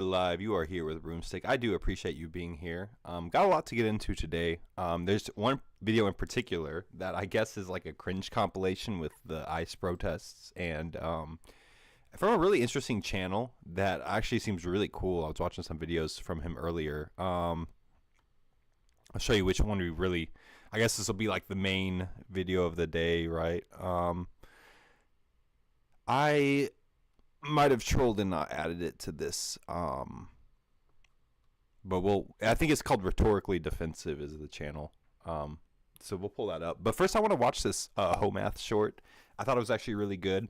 Live. You are here with Broomstick. I do appreciate you being here. Got a lot to get into today. There's one video in particular that I guess is like a cringe compilation with the ICE protests, and from a really interesting channel that actually seems really cool. I was watching some videos from him earlier. I'll show you which one we really. I guess this will be like the main video of the day, right? I might have trolled and not added it to this, but I think it's called Rhetorically Defensive is the channel, so we'll pull that up. But first I want to watch this Homath short. I thought it was actually really good.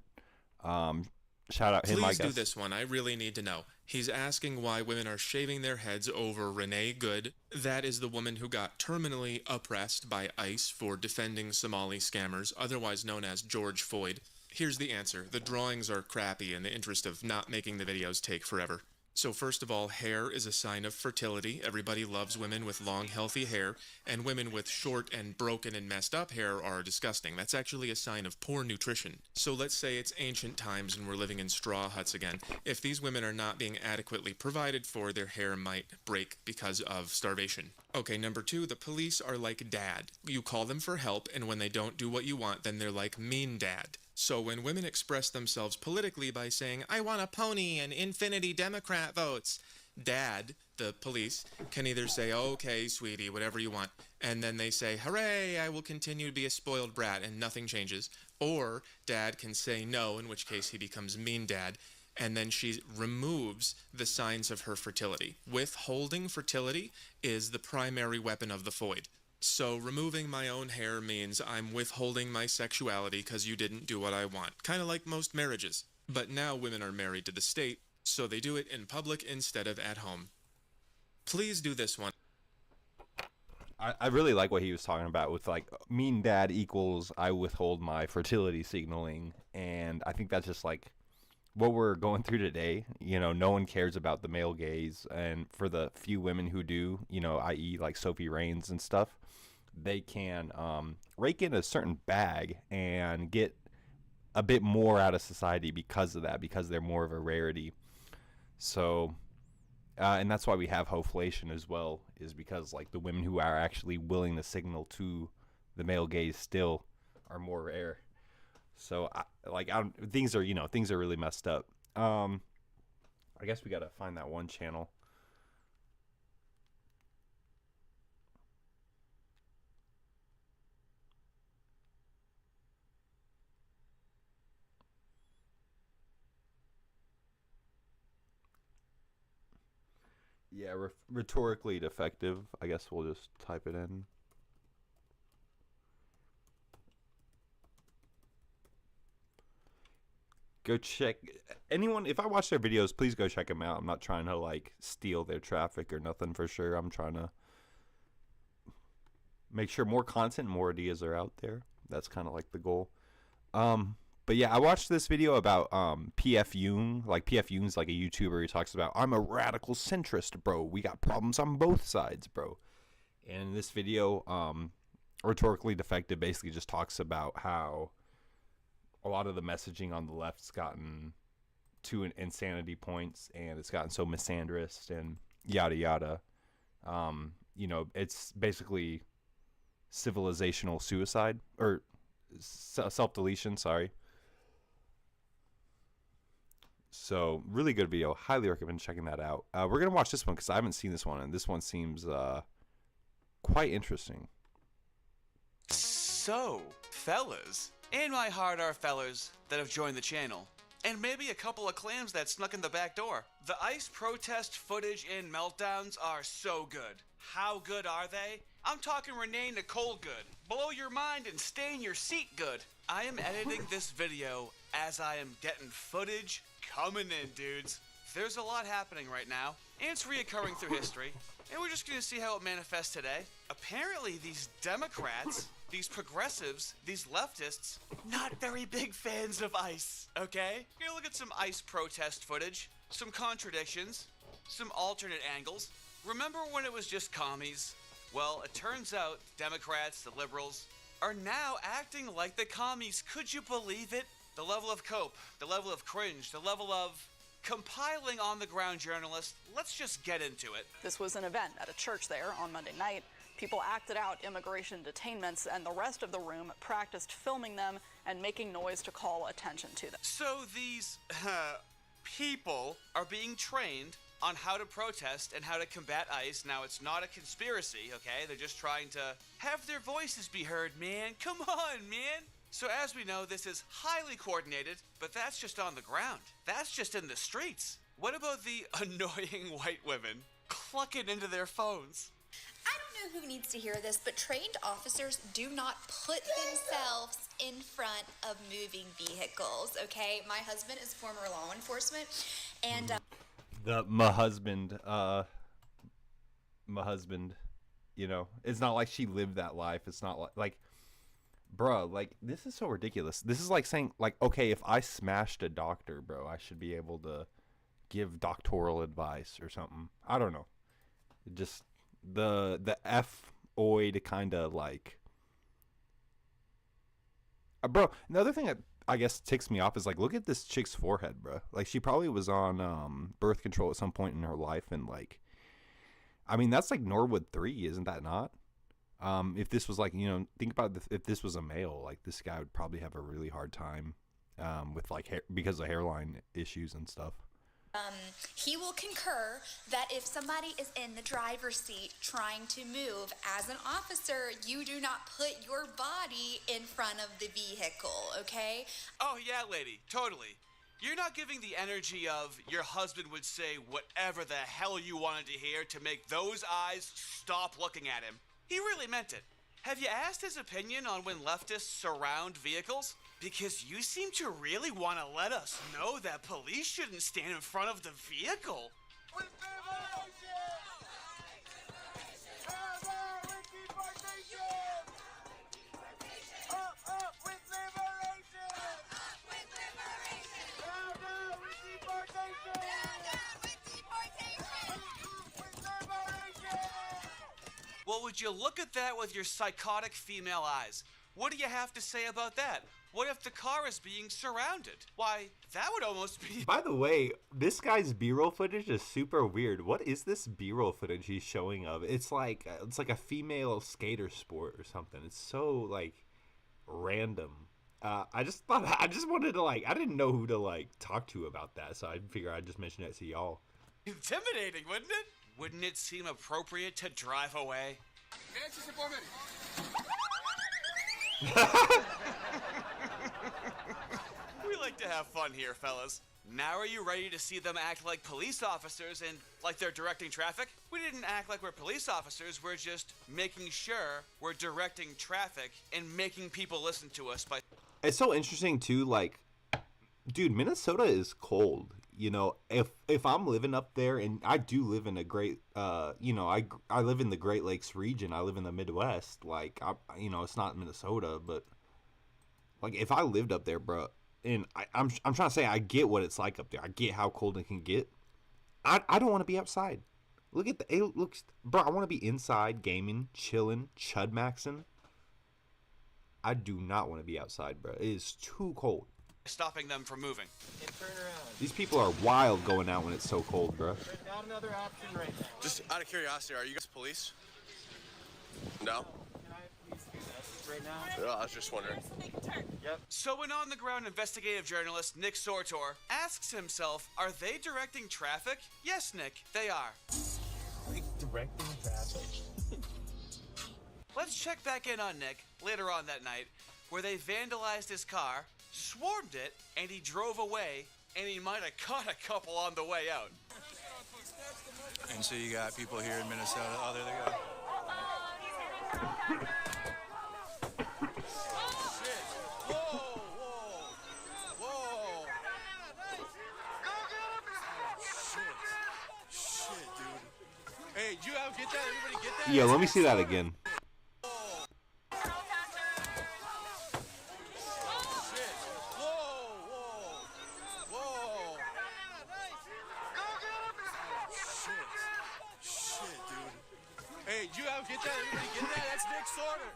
Shout out him, I guess. Please do this one. I really need to know. He's asking why women are shaving their heads over Renee Good. That is the woman who got terminally oppressed by ICE for defending Somali scammers, otherwise known as George Floyd. Here's the answer. The drawings are crappy in the interest of not making the videos take forever. So first of all, hair is a sign of fertility. Everybody loves women with long, healthy hair, and women with short and broken and messed up hair are disgusting. That's actually a sign of poor nutrition. So let's say it's ancient times and we're living in straw huts again. If these women are not being adequately provided for, their hair might break because of starvation. Okay, number two, the police are like dad. You call them for help, and when they don't do what you want, then they're like mean dad. So when women express themselves politically by saying, I want a pony and infinity Democrat votes, dad, the police, can either say, okay, sweetie, whatever you want, and then they say, hooray, I will continue to be a spoiled brat, and nothing changes. Or dad can say no, in which case he becomes mean dad, and then she removes the signs of her fertility. Withholding fertility is the primary weapon of the Floyd. So removing my own hair means I'm withholding my sexuality because you didn't do what I want. Kind of like most marriages. But now women are married to the state, so they do it in public instead of at home. Please do this one. I really like what he was talking about with like mean dad equals I withhold my fertility signaling, and I think that's just like what we're going through today. You know, no one cares about the male gaze, and for the few women who do, you know, i.e. like Sophie Raines and stuff, they can rake in a certain bag and get a bit more out of society because of that, because they're more of a rarity. So and that's why we have hoflation as well, is because like the women who are actually willing to signal to the male gaze still are more rare. So things are really messed up. I guess we gotta find that one channel. Yeah, rhetorically defective. I guess we'll just type it in. Go check anyone. If I watch their videos, please go check them out. I'm not trying to like steal their traffic or nothing for sure. I'm trying to make sure more content, more ideas are out there. That's kind of like the goal. But yeah, I watched this video about PF Yoon. Like PF Yoon's like a YouTuber. He talks about I'm a radical centrist, bro. We got problems on both sides, bro. And in this video, rhetorically defective basically just talks about how a lot of the messaging on the left's gotten to an insanity points, and it's gotten so misandrist and yada yada. You know, it's basically civilizational suicide or self-deletion. Sorry. So really good video. Highly recommend checking that out. We're gonna watch this one because I haven't seen this one, and this one seems quite interesting. So, fellas, in my heart are fellers that have joined the channel, and maybe a couple of clams that snuck in the back door. The ICE protest footage and meltdowns are so good. How good are they? I'm talking Renee Nicole good. Blow your mind and stay in your seat good. I am editing this video as I am getting footage coming in, dudes. There's a lot happening right now, and it's reoccurring through history, and we're just gonna see how it manifests today. Apparently these Democrats, these progressives, these leftists, not very big fans of ICE, okay? We're gonna look at some ICE protest footage, some contradictions, some alternate angles. Remember when it was just commies? Well, it turns out Democrats, the liberals, are now acting like the commies. Could you believe it? The level of cope, the level of cringe, the level of Compiling on the ground journalist, let's just get into it. This was an event at a church there on Monday night. People acted out immigration detainments, and the rest of the room practiced filming them and making noise to call attention to them. So these people are being trained on how to protest and how to combat ICE. Now, it's not a conspiracy, okay? They're just trying to have their voices be heard, man. Come on, man. So as we know, this is highly coordinated, but that's just on the ground. That's just in the streets. What about the annoying white women clucking into their phones? I don't know who needs to hear this, but trained officers do not put themselves in front of moving vehicles, okay? My husband is former law enforcement, and my husband, you know, it's not like she lived that life. It's not like, bruh, like, this is so ridiculous. This is like saying, like, okay, if I smashed a doctor, bro, I should be able to give doctoral advice or something. I don't know. Just the F-oid kind of like, bro. Another thing that I guess ticks me off is like, look at this chick's forehead, bro. Like, she probably was on birth control at some point in her life, and like, I mean, that's like Norwood 3, isn't that not? If this was like, you know, think about if this was a male, like, this guy would probably have a really hard time with like hair, because of hairline issues and stuff. he will concur that if somebody is in the driver's seat trying to move, as an officer, you do not put your body in front of the vehicle, okay? Oh, yeah, lady, totally. You're not giving the energy of your husband would say whatever the hell you wanted to hear to make those eyes stop looking at him. He really meant it. Have you asked his opinion on when leftists surround vehicles? Because you seem to really want to let us know that police shouldn't stand in front of the vehicle. Well, would you look at that with your psychotic female eyes? What do you have to say about that? What if the car is being surrounded? Why, that would almost be... By the way, this guy's B-roll footage is super weird. What is this B-roll footage he's showing of? It's like a female skater sport or something. It's so, like, random. I just wanted to, like, I didn't know who to, like, talk to about that, so I figured I'd just mention it to y'all. Intimidating, wouldn't it? Wouldn't it seem appropriate to drive away? We like to have fun here, fellas. Now are you ready to see them act like police officers and like they're directing traffic? We didn't act like we're police officers, we're just making sure we're directing traffic and making people listen to us by... It's so interesting, too, like, dude, Minnesota is cold. You know, if I'm living up there, and I do live in a great, you know, I live in the Great Lakes region. I live in the Midwest. Like, you know, it's not Minnesota, but like, if I lived up there, bro, and I'm trying to say, I get what it's like up there. I get how cold it can get. I don't want to be outside. Look at it looks, bro. I want to be inside, gaming, chilling, chud maxing. I do not want to be outside, bro. It is too cold. Stopping them from moving. Turn around. These people are wild going out when it's so cold, bro. Not another option right now. Just out of curiosity, are you guys police? No? Can I please do this right now? No, I was just wondering. Yep. So an on-the-ground investigative journalist, Nick Sortor, asks himself, are they directing traffic? Yes, Nick, they are. Like directing traffic. Let's check back in on Nick later on that night, where they vandalized his car, swarmed it, and he drove away, and he might have caught a couple on the way out. And so you got people here in Minnesota. Oh, there they go. Shit, dude. Hey, did you get that? Everybody get that? Yeah, let me see that again. Hey, did you get that? Everybody get that? That's Nick Sorter.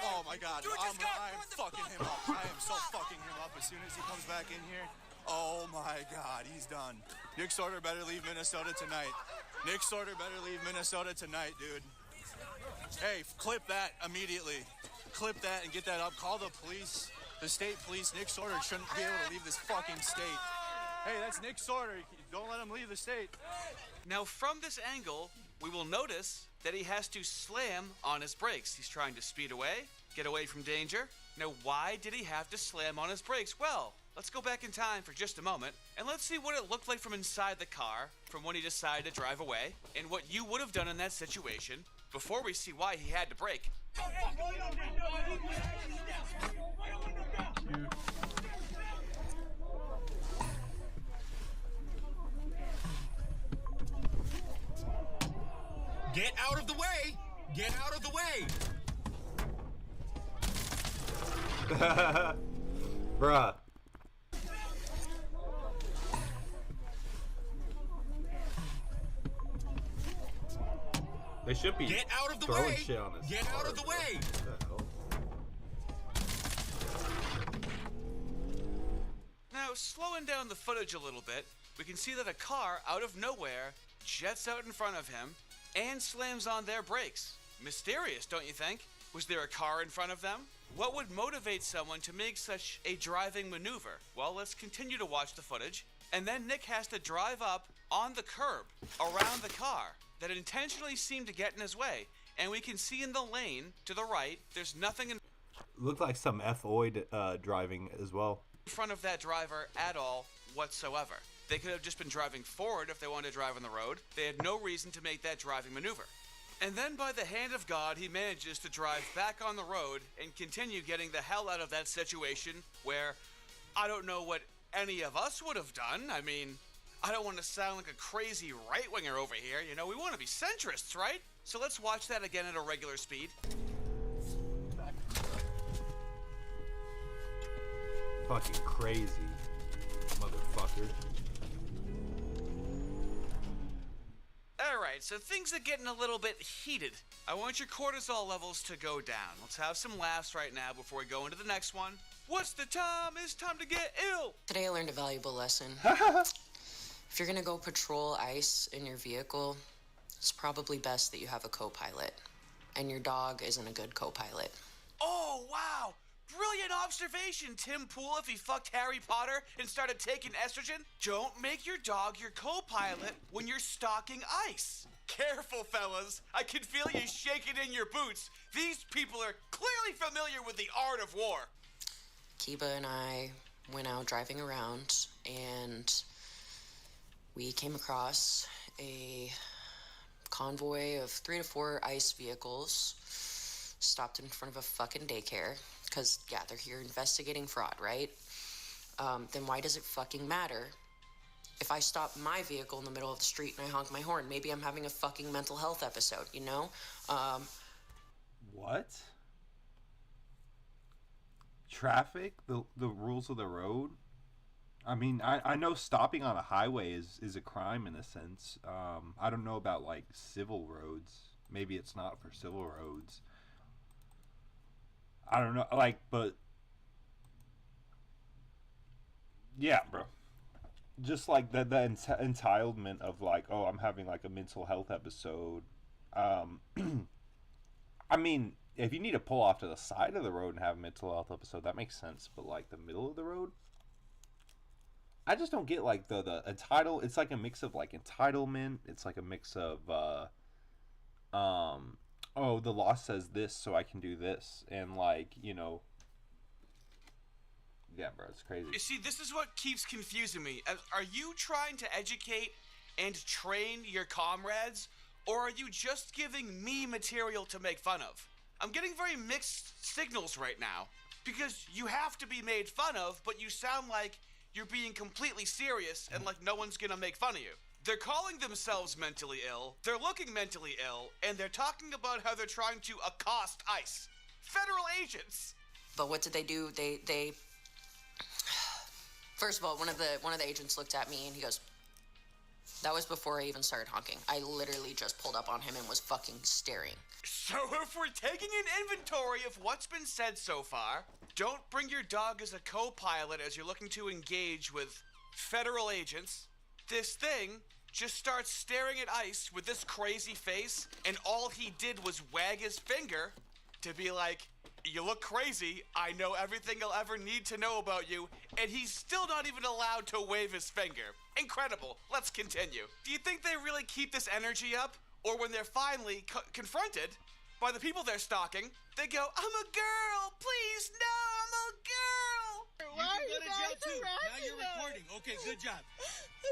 Oh my God, I'm fucking him up. I am so fucking him up as soon as he comes back in here. Oh my God, he's done. Nick Sorter better leave Minnesota tonight. Nick Sorter better leave Minnesota tonight, dude. Hey, clip that immediately. Clip that and get that up. Call the police, the state police. Nick Sorter shouldn't be able to leave this fucking state. Hey, that's Nick Sorter. Don't let him leave the state. Now, from this angle, we will notice that he has to slam on his brakes. He's trying to speed away, get away from danger. Now, why did he have to slam on his brakes? Well, let's go back in time for just a moment, and let's see what it looked like from inside the car, from when he decided to drive away, and what you would have done in that situation, before we see why he had to brake. Get out of the way! Get out of the way! Bruh. They should be Get out of the throwing way! shit on this Get out car, of the bro. way! What the hell? Now, slowing down the footage a little bit, we can see that a car out of nowhere jets out in front of him and slams on their brakes. Mysterious, don't you think? Was there a car in front of them? What would motivate someone to make such a driving maneuver? Well, let's continue to watch the footage. And then Nick has to drive up on the curb around the car that intentionally seemed to get in his way. And we can see in the lane to the right, there's nothing in Looked like some F-oid driving as well. front of that driver at all whatsoever. They could have just been driving forward if they wanted to drive on the road. They had no reason to make that driving maneuver. And then by the hand of God, he manages to drive back on the road and continue getting the hell out of that situation where I don't know what any of us would have done. I mean, I don't want to sound like a crazy right-winger over here. You know, we want to be centrists, right? So let's watch that again at a regular speed. Fucking crazy, motherfucker. Alright, so things are getting a little bit heated. I want your cortisol levels to go down. Let's have some laughs right now before we go into the next one. What's the time? It's time to get ill! Today I learned a valuable lesson. If you're gonna go patrol ice in your vehicle, it's probably best that you have a co-pilot. And your dog isn't a good co-pilot. Oh, wow! Brilliant observation, Tim Pool, if he fucked Harry Potter and started taking estrogen. Don't make your dog your co-pilot when you're stalking ice. Careful, fellas. I can feel you shaking in your boots. These people are clearly familiar with the art of war. Kiba and I went out driving around and we came across a convoy of 3 to 4 ice vehicles stopped in front of a fucking daycare. Because, yeah, they're here investigating fraud, right? Then why does it fucking matter if I stop my vehicle in the middle of the street and I honk my horn? Maybe I'm having a fucking mental health episode, you know? What? Traffic? The rules of the road? I mean, I know stopping on a highway is a crime in a sense. I don't know about, like, civil roads. Maybe it's not for civil roads. I don't know, like, but yeah, bro. Just like the entitlement of like, oh, I'm having like a mental health episode. I mean, if you need to pull off to the side of the road and have a mental health episode, that makes sense. But like the middle of the road, I just don't get like the entitle. It's like a mix of like entitlement. It's like a mix of oh, the law says this, so I can do this, and like, you know, yeah, bro, it's crazy. You see, this is what keeps confusing me. Are you trying to educate and train your comrades, or are you just giving me material to make fun of? I'm getting very mixed signals right now, because you have to be made fun of, but you sound like you're being completely serious and like no one's gonna make fun of you. They're calling themselves mentally ill, they're looking mentally ill, and they're talking about how they're trying to accost ICE. Federal agents! But what did they do? They first of all, one of the agents looked at me and he goes, that was before I even started honking. I literally just pulled up on him and was fucking staring. So if we're taking an inventory of what's been said so far, don't bring your dog as a co-pilot as you're looking to engage with federal agents, this thing just starts staring at Ice with this crazy face, and all he did was wag his finger to be like, you look crazy, I know everything I'll ever need to know about you, and he's still not even allowed to wave his finger. Incredible. Let's continue. Do you think they really keep this energy up? Or when they're finally confronted by the people they're stalking, they go, I'm a girl, please, no, I'm a girl. Why are you guys harassing us? Now you're recording. Okay, good job.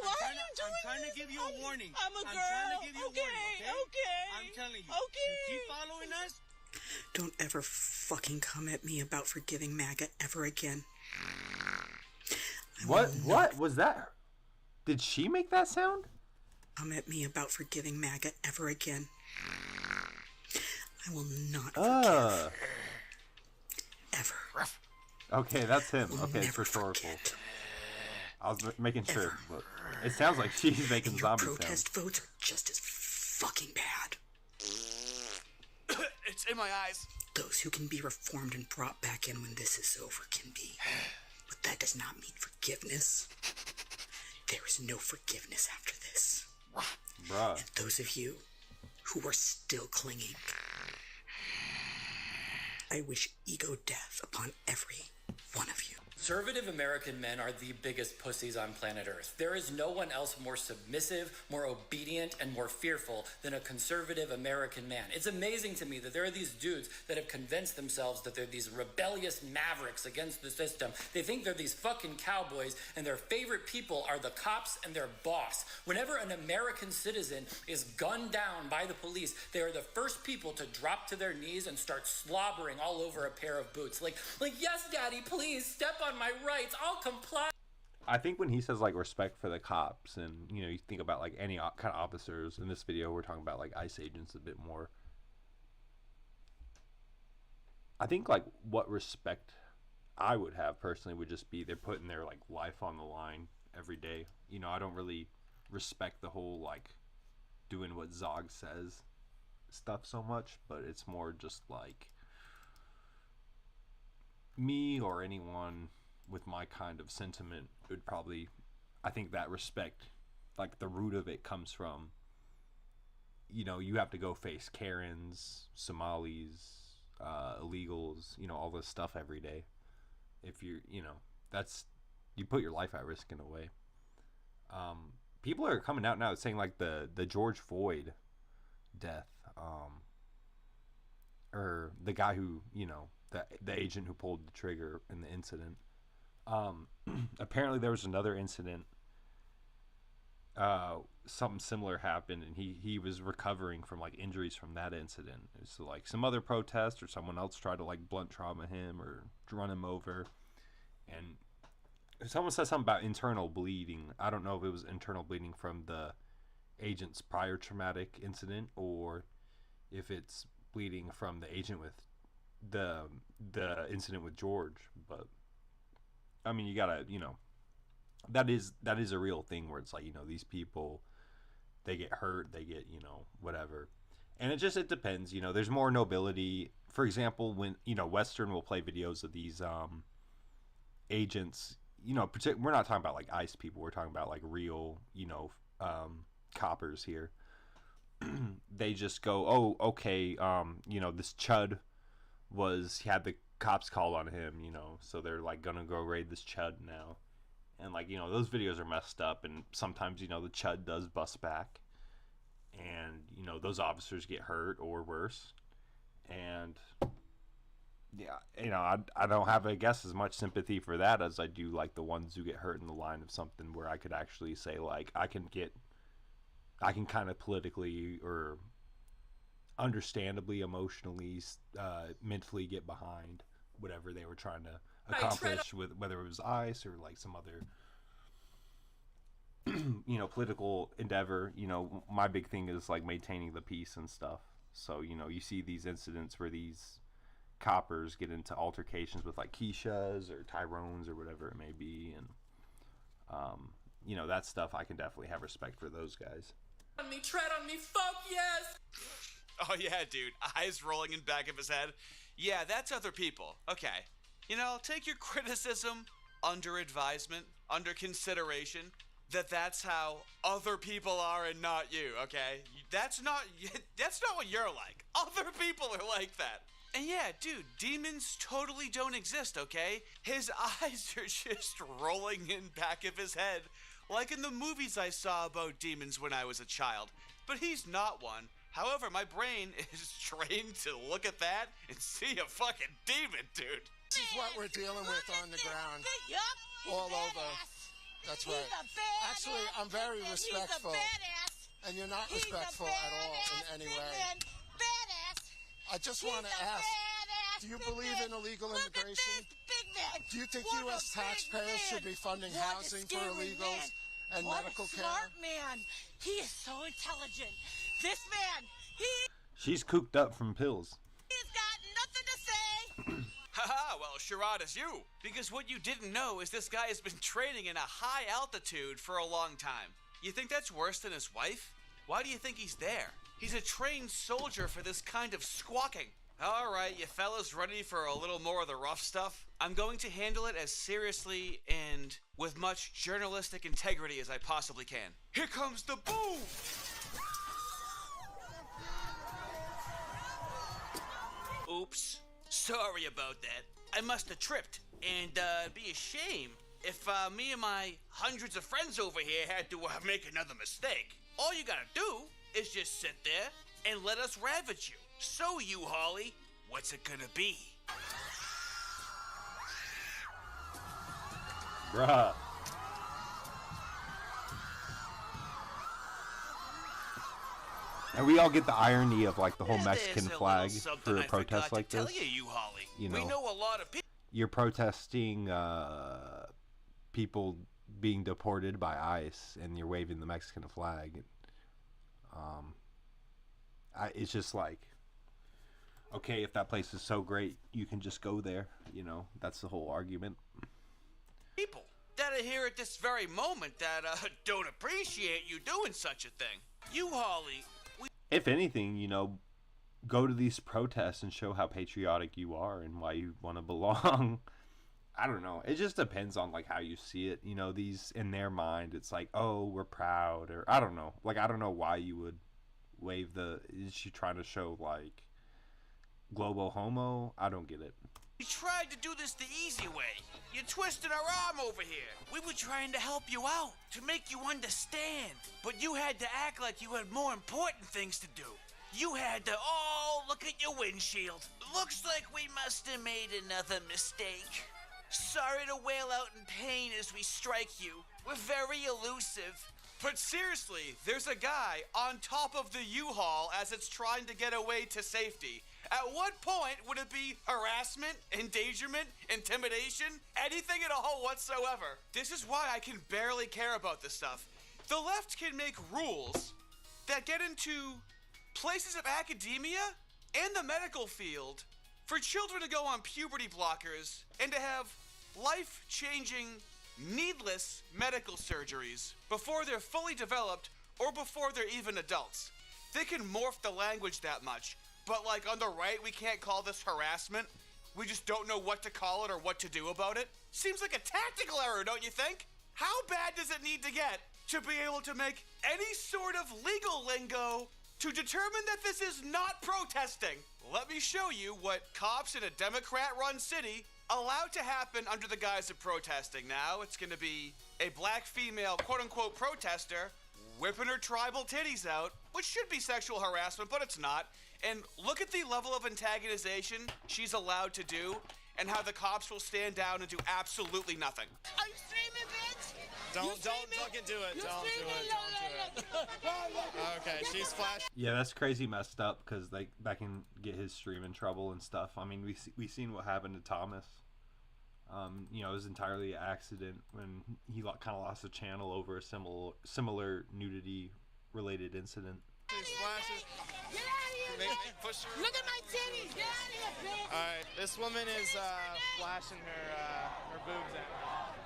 Why are you doing I'm trying to give you a warning. I'm a girl. I'm trying to give you a warning, Okay. I'm telling you. Okay. You keep following us. Don't ever fucking come at me about forgiving MAGA ever again. What was that? Did she make that sound? Come at me about forgiving MAGA ever again. I will not forgive. Ever. Okay, that's him. Okay, it's rhetorical. Forget. I was making sure. But it sounds like she's making And zombie your sounds. protest votes are just as fucking bad. It's in my eyes. Those who can be reformed and brought back in when this is over can be. But that does not mean forgiveness. There is no forgiveness after this. Bruh. And those of you who are still clinging, I wish ego death upon every one of you. Conservative American men are the biggest pussies on planet Earth. There is no one else more submissive, more obedient, and more fearful than a conservative American man. It's amazing to me that there are these dudes that have convinced themselves that they're these rebellious mavericks against the system. They think they're these fucking cowboys, and their favorite people are the cops and their boss. Whenever an American citizen is gunned down by the police, they are the first people to drop to their knees and start slobbering all over a pair of boots. Like, yes, daddy, please, step on my rights, I'll comply. I think when he says like respect for the cops, and you think about like any kind of officers in this video, we're talking about like ICE agents a bit more. I think like what respect I would have personally would just be they're putting their like life on the line every day. I don't really respect the whole like doing what Zog says stuff so much, but it's more just like me or anyone with my kind of sentiment would probably, I think that respect, like the root of it comes from, you have to go face Karens, Somalis, illegals, all this stuff every day. If you're, that's, you put your life at risk in a way. People are coming out now saying like the George Floyd death, or the guy who, the agent who pulled the trigger in the incident. Apparently there was another incident, something similar happened, and he was recovering from like injuries from that incident. So like some other protest or someone else tried to like blunt trauma him or run him over, and someone said something about internal bleeding. I don't know if it was internal bleeding from the agent's prior traumatic incident or if it's bleeding from the agent with the incident with George. But I mean, you gotta, that is a real thing where it's like, these people, they get hurt, they get, whatever. And it depends, there's more nobility. For example, when, Western will play videos of these agents, we're not talking about like ICE people, we're talking about like real, coppers here. They just go, oh, okay, this chud he had the cops called on him, so they're like gonna go raid this chud now. And like, those videos are messed up, and sometimes, the chud does bust back, and those officers get hurt or worse. And yeah, I don't have, I guess, as much sympathy for that as I do like the ones who get hurt in the line of something where I could actually say like I can kind of politically or understandably, emotionally, mentally get behind whatever they were trying to accomplish, with whether it was ICE or like some other political endeavor. My big thing is like maintaining the peace and stuff. So you see these incidents where these coppers get into altercations with like Keishas or Tyrones or whatever it may be, and that stuff I can definitely have respect for those guys. Tread on me, fuck yes. Oh yeah, dude. Eyes rolling in back of his head. Yeah, that's other people. Okay. Take your criticism under advisement. under consideration that that's how other people are and not you, okay? That's not what you're like. Other people are like that. And yeah, dude, demons totally don't exist, okay? His eyes are just rolling in back of his head, like in the movies I saw about demons when I was a child. But he's not one. However, my brain is trained to look at that and see a fucking demon, dude. This is what we're dealing with on the ground. All over. That's right. Actually, I'm very respectful. And you're not respectful at all in any way. I just want to ask, do you believe in illegal immigration? Do you think U.S. taxpayers should be funding housing for illegals and medical care? Smart man. He is so intelligent. This man, She's cooped up from pills. he's got nothing to say. Haha, well, Sherrod is you. Because what you didn't know is this guy has been training in a high altitude for a long time. You think that's worse than his wife? Why do you think he's there? He's a trained soldier for this kind of squawking. All right, you fellas ready for a little more of the rough stuff? I'm going to handle it as seriously and with much journalistic integrity as I possibly can. Here comes the boom! Oops. Sorry about that. I must have tripped. And it'd be a shame if me and my hundreds of friends over here had to make another mistake. All you gotta do is just sit there and let us ravage you. So, you, Holly, what's it gonna be? Bruh. And we all get the irony of like the whole Mexican flag for a protest like this. You know, we know a lot of people. You're protesting people being deported by ICE, and you're waving the Mexican flag. It's just like, okay, if that place is so great, you can just go there. You know, that's the whole argument. People that are here at this very moment that don't appreciate you doing such a thing. You, Holly. If anything, you know, go to these protests and show how patriotic you are and why you want to belong. I don't know. It just depends on like how you see it. You know, these in their mind, it's like, oh, we're proud, or I don't know. Like, I don't know why you would wave the. Is she trying to show like globo homo? I don't get it. We tried to do this the easy way. You twisted our arm over here. We were trying to help you out, to make you understand. But you had to act like you had more important things to do. You had to, oh, look at your windshield. Looks like we must have made another mistake. Sorry to wail out in pain as we strike you. We're very elusive. But seriously, there's a guy on top of the U-Haul as it's trying to get away to safety. At what point would it be harassment, endangerment, intimidation, anything at all whatsoever? This is why I can barely care about this stuff. The left can make rules that get into places of academia and the medical field for children to go on puberty blockers and to have life-changing, needless medical surgeries before they're fully developed or before they're even adults. They can morph the language that much, but like on the right, we can't call this harassment. We just don't know what to call it or what to do about it. Seems like a tactical error, don't you think? How bad does it need to get to be able to make any sort of legal lingo to determine that this is not protesting? Let me show you what cops in a Democrat-run city allowed to happen under the guise of protesting. Now it's going to be a black female quote-unquote protester whipping her tribal titties out, which should be sexual harassment, but it's not. And look at the level of antagonization she's allowed to do and how the cops will stand down and do absolutely nothing. Are you streaming, bitch? Don't fucking do it. Don't do it. Okay, she's flashing. Yeah, that's crazy messed up because that can get his stream in trouble and stuff. I mean, we seen what happened to Thomas. You know, it was entirely an accident when he kind of lost the channel over a similar nudity-related incident. She's flashing. Get out of here, Push her. Look at my titties. Get out of here, bitch. All right, this woman is flashing her boobs at me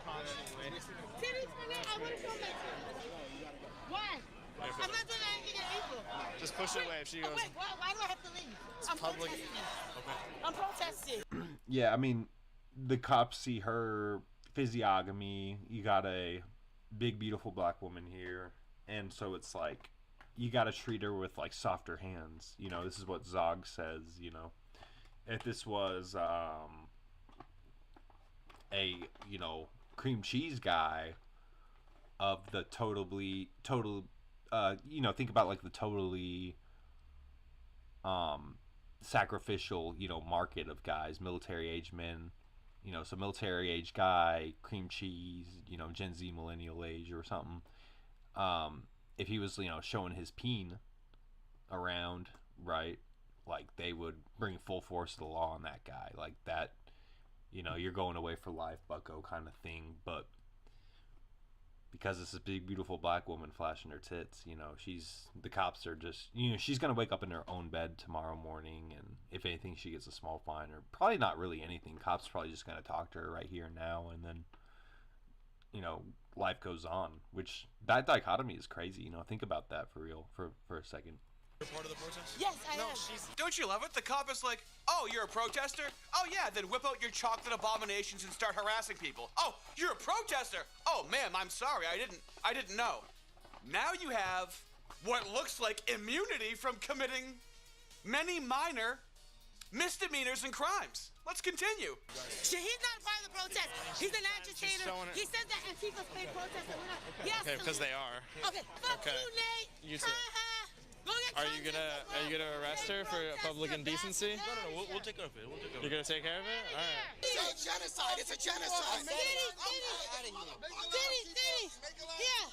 constantly. Titties for me? I want to show my titties. Why? I'm not doing anything illegal. Just push it away if she goes. Wait, why do I have to leave? I'm public. protesting. Okay. I'm protesting. Yeah, I mean, the cops see her physiognomy. You got a big, beautiful black woman here, and so it's like you got to treat her with like softer hands. You know, this is what Zog says. You know, if this was a cream cheese guy of the think about like the totally sacrificial market of guys, military age men. So military age guy, cream cheese, Gen Z millennial age or something. If he was, showing his peen around, right, like they would bring full force of the law on that guy. Like that, you're going away for life, bucko kind of thing. But because it's this big, beautiful black woman flashing her tits, the cops are just, she's going to wake up in her own bed tomorrow morning, and if anything, she gets a small fine, or probably not really anything. Cops probably just going to talk to her right here and now, and then, life goes on, which that dichotomy is crazy. Think about that for real, for a second. You're part of the protest? Yes, I am. Don't you love it? The cop is like, oh, you're a protester? Oh, yeah, then whip out your chocolate abominations and start harassing people. Oh, you're a protester? Oh, ma'am, I'm sorry, I didn't know. Now you have what looks like immunity from committing many minor misdemeanors and crimes. Let's continue. He's not a part of the protest. He's an agitator. He says that Antifa's paid protesters. Yes, okay, because they are. Okay, fuck you, Nate. You too. Are you gonna arrest her for public indecency? No, we'll take care of it. You're gonna take care of it? All right. It's a genocide. It's a genocide. Titties. Yeah.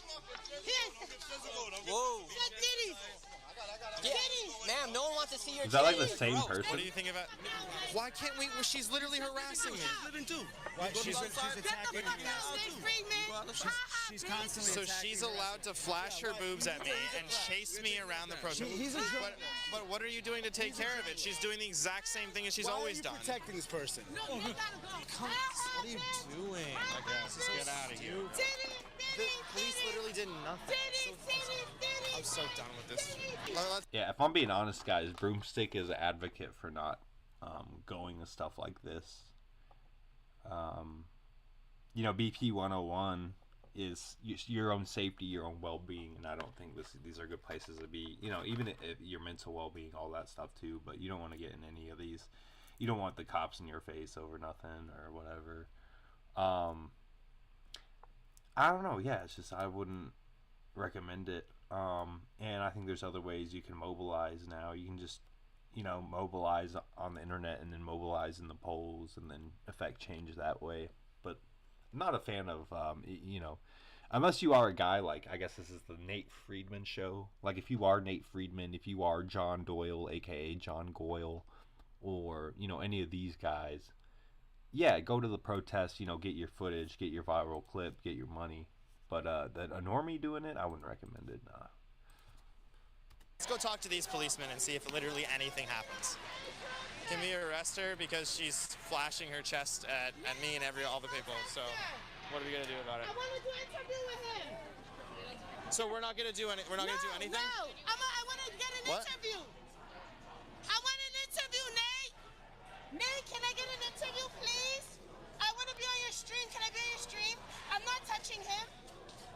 Whoa. Titties. Yeah. Ma'am, no one wants to see your Is that like the titties. same person? What do you think about? Why can't we? Well, she's literally harassing me. She's living too. She's attacking me. She's constantly. So she's allowed to flash her boobs at me and chase me around the protest. But what are you doing to take care of it? She's doing the exact same thing as she's always done. Protecting this person. No, you gotta go. What are you doing? Get out of here. The police literally did nothing. I'm so done with this. Yeah, if I'm being honest, guys, Broomstick is an advocate for not going to stuff like this. BP 101 is your own safety, your own well-being, and I don't think these are good places to be. Even if your mental well-being, all that stuff too. But you don't want to get in any of these. You don't want the cops in your face over nothing or whatever. I don't know. Yeah, it's just I wouldn't recommend it. And I think there's other ways you can mobilize now. You can just, mobilize on the internet and then mobilize in the polls and then affect change that way. But I'm not a fan of, unless you are a guy like, I guess this is the Nate Friedman show. Like if you are Nate Friedman, if you are John Doyle, aka John Goyle, or, any of these guys, yeah, go to the protest, get your footage, get your viral clip, get your money. But a normie doing it, I wouldn't recommend it. Nah. Let's go talk to these policemen and see if literally anything happens. Can we arrest her because she's flashing her chest at me and all the people? So what are we gonna do about it? I want to do an interview with him. So we're not gonna do anything? No, I want to get an interview. I want an interview, Nate. Nate, can I get an interview, please? I want to be on your stream. Can I be on your stream? I'm not touching him.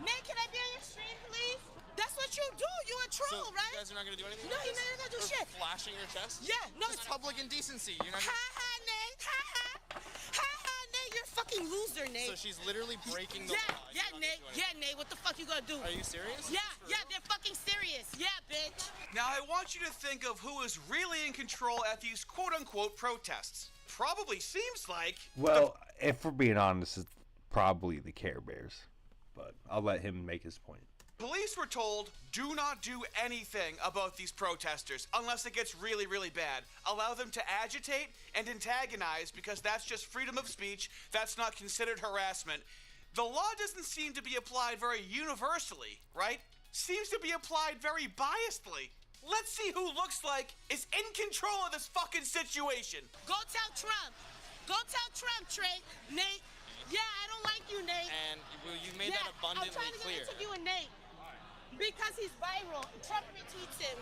Nate, can I be on your stream, please? That's what you do. You a troll, so right? You guys are not going to do anything? No, you're not going to do shit. Flashing your chest? Yeah, no. It's public indecency. You're not Ha, Nate. Ha, Nate. You're a fucking loser, Nate. So she's literally breaking the law. Yeah, Nate. Yeah, Nate. What the fuck you going to do? Are you serious? Yeah, they're fucking serious. Yeah, bitch. Now, I want you to think of who is really in control at these quote-unquote protests. Probably seems like... Well, if we're being honest, it's probably the Care Bears. But I'll let him make his point. Police were told, do not do anything about these protesters unless it gets really, really bad. Allow them to agitate and antagonize because that's just freedom of speech. That's not considered harassment. The law doesn't seem to be applied very universally, right? Seems to be applied very biasedly. Let's see who looks like is in control of this fucking situation. Go tell Trump. Go tell Trump, Trey. Nate. Yeah, I don't like you, Nate. And you made that abundantly clear. I'm trying to get an interview with Nate. Because he's viral. Trump retweets him.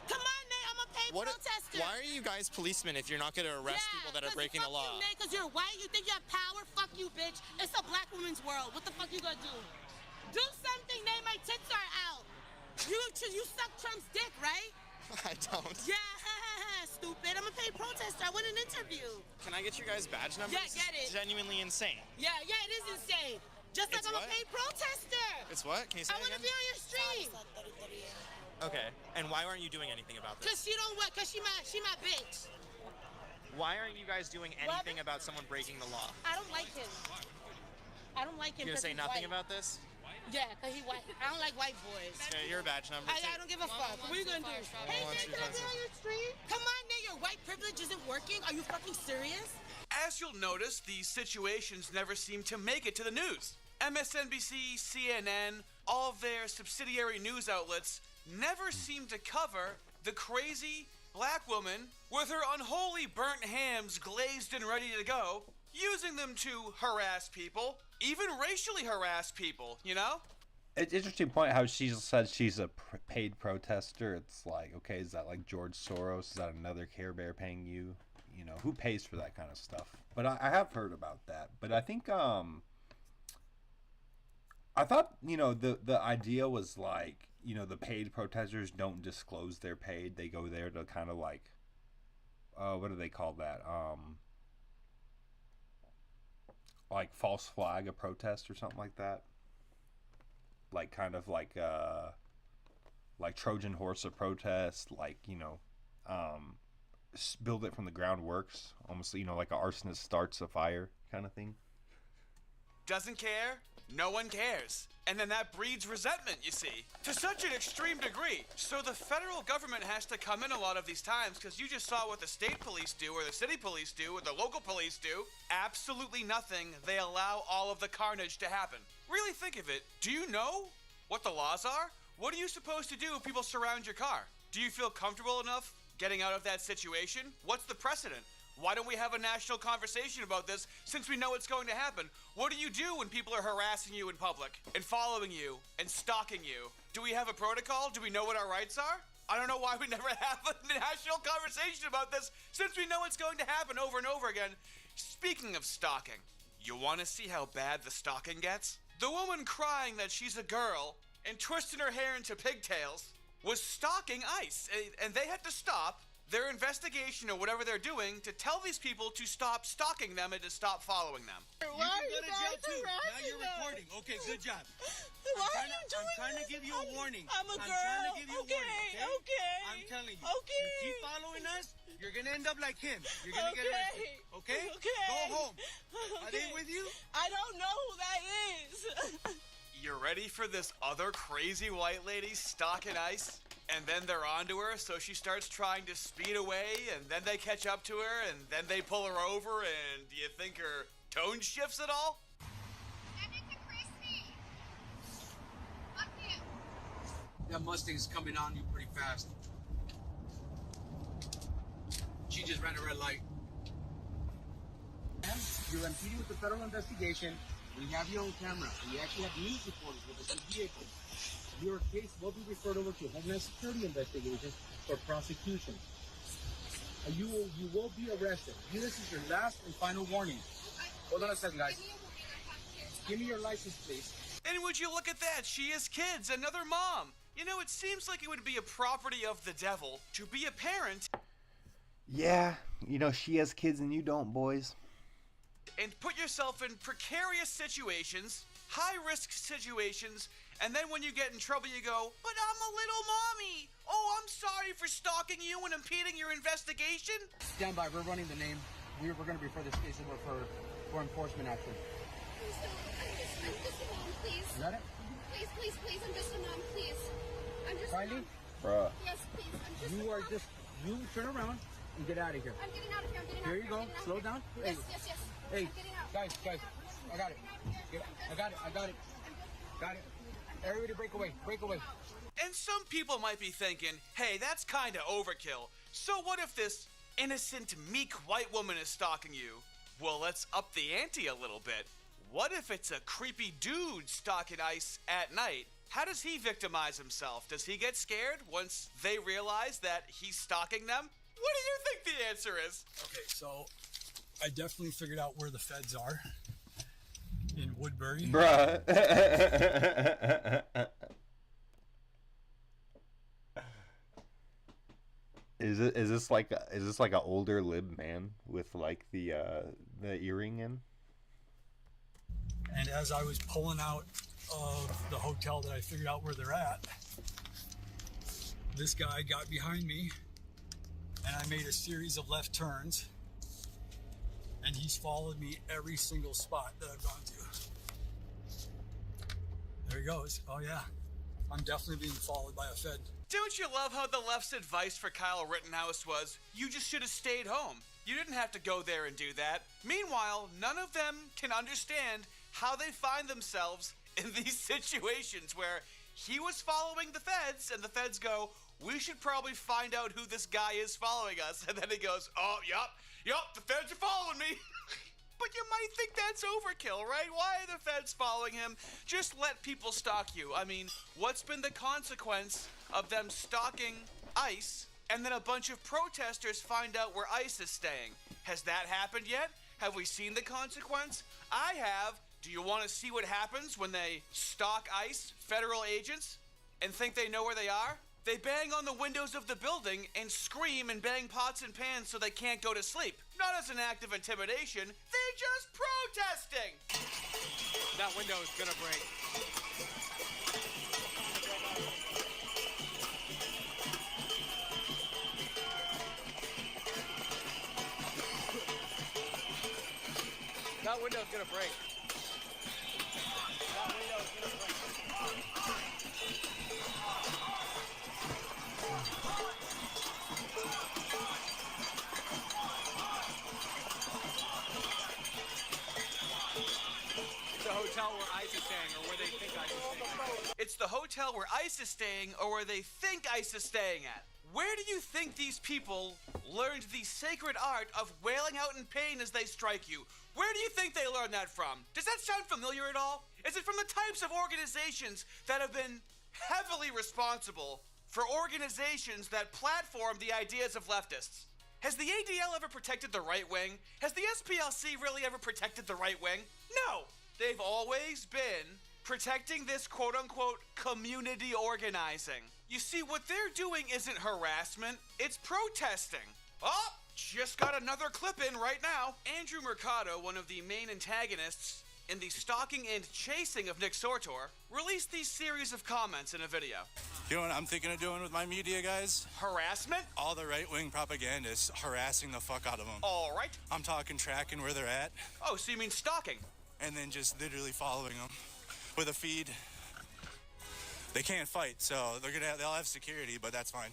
Come on, Nate. I'm going to pay protester. Why are you guys policemen if you're not going to arrest people that are breaking the law? Because you're white, you think you have power? Fuck you, bitch. It's a black woman's world. What the fuck you gonna do? Do something, Nate. My tits are out. You suck Trump's dick, right? I don't. Yeah, stupid. I'm a paid protester. I want an interview. Can I get your guys' badge number? Yeah, get it. It's genuinely insane. Yeah, it is insane. Just like I'm a paid protester. It's what? Can you say I want to be on your stream. Okay. And why aren't you doing anything about this? Cause she don't what? Cause she my bitch. Why aren't you guys doing anything about someone breaking the law? I don't like him. I don't like him. You're gonna say nothing about this? Yeah, cause he white. I don't like white boys. Okay, your badge number. I don't give a fuck. What are you gonna do? Hey, man, can I be on your stream? Come on, Nate. Your white privilege isn't working. Are you fucking serious? As you'll notice, these situations never seem to make it to the news. MSNBC, CNN, all of their subsidiary news outlets never seem to cover the crazy black woman with her unholy burnt hams glazed and ready to go, using them to harass people, even racially harass people, you know? It's interesting point how she said she's a paid protester. It's like, okay, is that like George Soros? Is that another Care Bear paying you? You know, who pays for that kind of stuff? But I have heard about that. But I think I thought, you know, the idea was like, you know, the paid protesters don't disclose their paid. They go there to kind of like, what do they call that? Like false flag a protest or something like that. Like kind of like Trojan horse a protest, like, you know, build it from the ground works. Almost, you know, like an arsonist starts a fire kind of thing. Doesn't care, no one cares. And then that breeds resentment, you see, to such an extreme degree. So the federal government has to come in a lot of these times because you just saw what the state police do or the city police do or the local police do. Absolutely nothing. They allow all of the carnage to happen. Really think of it. Do you know what the laws are? What are you supposed to do if people surround your car? Do you feel comfortable enough getting out of that situation? What's the precedent? Why don't we have a national conversation about this since we know it's going to happen? What do you do when people are harassing you in public and following you and stalking you? Do we have a protocol? Do we know what our rights are? I don't know why we never have a national conversation about this since we know it's going to happen over and over again. Speaking of stalking, you want to see how bad the stalking gets? The woman crying that she's a girl and twisting her hair into pigtails was stalking ICE, and they had to stop their investigation or whatever they're doing to tell these people to stop stalking them and to stop following them. Why are you guys Now you're harassing recording. Okay, good job. Why are you doing I'm trying to give you a warning. I'm a girl. trying to give you a warning, Okay. I'm telling you. Okay. If you keep following us, you're going to end up like him. You're going to get arrested. Okay? Okay. Go home. Are they with you? I don't know who that is. You ready for this other crazy white lady stalking ICE? And then they're onto her, so she starts trying to speed away, and then they catch up to her, and then they pull her over, and do you think her tone shifts at all? That Mustang's coming on you pretty fast. She just ran a red light. You're impeding with the federal investigation. We have you on camera. We actually have news reporters with us in the vehicle. Your case will be referred over to Homeland Security investigation for prosecution. You will be arrested. This is your last and final warning. Hold on a second, guys. Give me your license, please. And would you look at that? She has kids, another mom. You know, it seems like it would be a property of the devil to be a parent. Yeah, you know, she has kids and you don't, boys. And put yourself in precarious situations, high-risk situations, and then when you get in trouble, you go, "But I'm a little mommy. Oh, I'm sorry for stalking you and impeding your investigation." Stand by. We're running the name. We're going to refer this case over for enforcement action. I'm just a mom, please. Is that it? Please, I'm just a mom, please. I'm just Riley? a mom. Bruh. Yes, please, I'm just You turn around and get out of here. I'm getting out of here, I'm getting out Here of you here. go. Slow down. Yes. Hey, I'm getting out. guys, I got it. I got it. Everybody break away. And some people might be thinking, hey, that's kind of overkill. So what if this innocent, meek white woman is stalking you? Well, let's up the ante a little bit. What if it's a creepy dude stalking ICE at night? How does he victimize himself? Does he get scared once they realize that he's stalking them? What do you think the answer is? Okay, so I definitely figured out where the feds are in Woodbury. Bruh. Is this like an older lib man with like the earring in? And as I was pulling out of the hotel that I figured out where they're at, this guy got behind me and I made a series of left turns and he's followed me every single spot that I've gone to. There he goes. Oh yeah, I'm definitely being followed by a Fed. Don't you love how the left's advice for Kyle Rittenhouse was, you just should have stayed home. You didn't have to go there and do that. Meanwhile, none of them can understand how they find themselves in these situations where he was following the feds and the feds go, we should probably find out who this guy is following us. And then he goes, oh, yup, the feds are following me. But you might think that's overkill, right? Why are the feds following him? Just let people stalk you. I mean, what's been the consequence of them stalking ICE and then a bunch of protesters find out where ICE is staying? Has that happened yet? Have we seen the consequence? I have. Do you want to see what happens when they stalk ICE, federal agents, and think they know where they are? They bang on the windows of the building and scream and bang pots and pans so they can't go to sleep. Not as an act of intimidation, they're just protesting! That window is gonna break. That window's gonna break. That window's gonna break. It's the hotel where ICE is staying or where they think ICE is staying at. Where do you think these people learned the sacred art of wailing out in pain as they strike you? Where do you think they learned that from? Does that sound familiar at all? Is it from the types of organizations that have been heavily responsible for organizations that platform the ideas of leftists? Has the ADL ever protected the right wing? Has the SPLC really ever protected the right wing? No! They've always been protecting this quote-unquote community organizing. You see, what they're doing isn't harassment, it's protesting. Oh, just got another clip in right now. Andrew Mercado, one of the main antagonists in the stalking and chasing of Nick Sortor, released these series of comments in a video. You know what I'm thinking of doing with my media, guys? Harassment? All the right-wing propagandists harassing the fuck out of them. All right. I'm talking tracking where they're at. Oh, so you mean stalking? And then just literally following them with a feed. They can't fight, so they'll have security, but that's fine.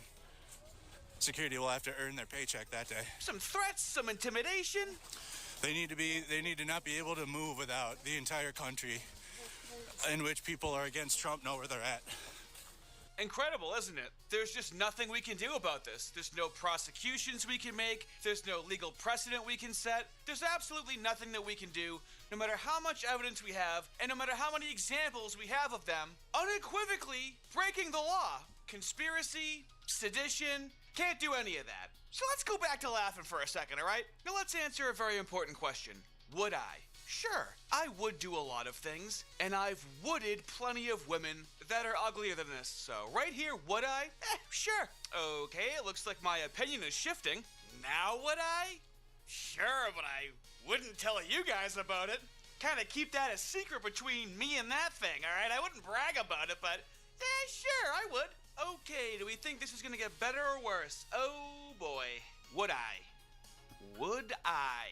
Security will have to earn their paycheck that day. Some threats, some intimidation. They need to not be able to move without the entire country in which people are against Trump know where they're at. Incredible, isn't it? There's just nothing we can do about this. There's no prosecutions we can make. There's no legal precedent we can set. There's absolutely nothing that we can do, no matter how much evidence we have, and no matter how many examples we have of them unequivocally breaking the law. Conspiracy, sedition, can't do any of that. So let's go back to laughing for a second, all right? Now let's answer a very important question. Would I? Sure, I would do a lot of things, and I've wooded plenty of women that are uglier than this. So right here, would I? Sure. Okay, it looks like my opinion is shifting. Now would I? Sure, but I wouldn't tell you guys about it. Kind of keep that a secret between me and that thing, all right? I wouldn't brag about it, but sure, I would. Okay, do we think this is gonna get better or worse? Oh boy, would I? Would I?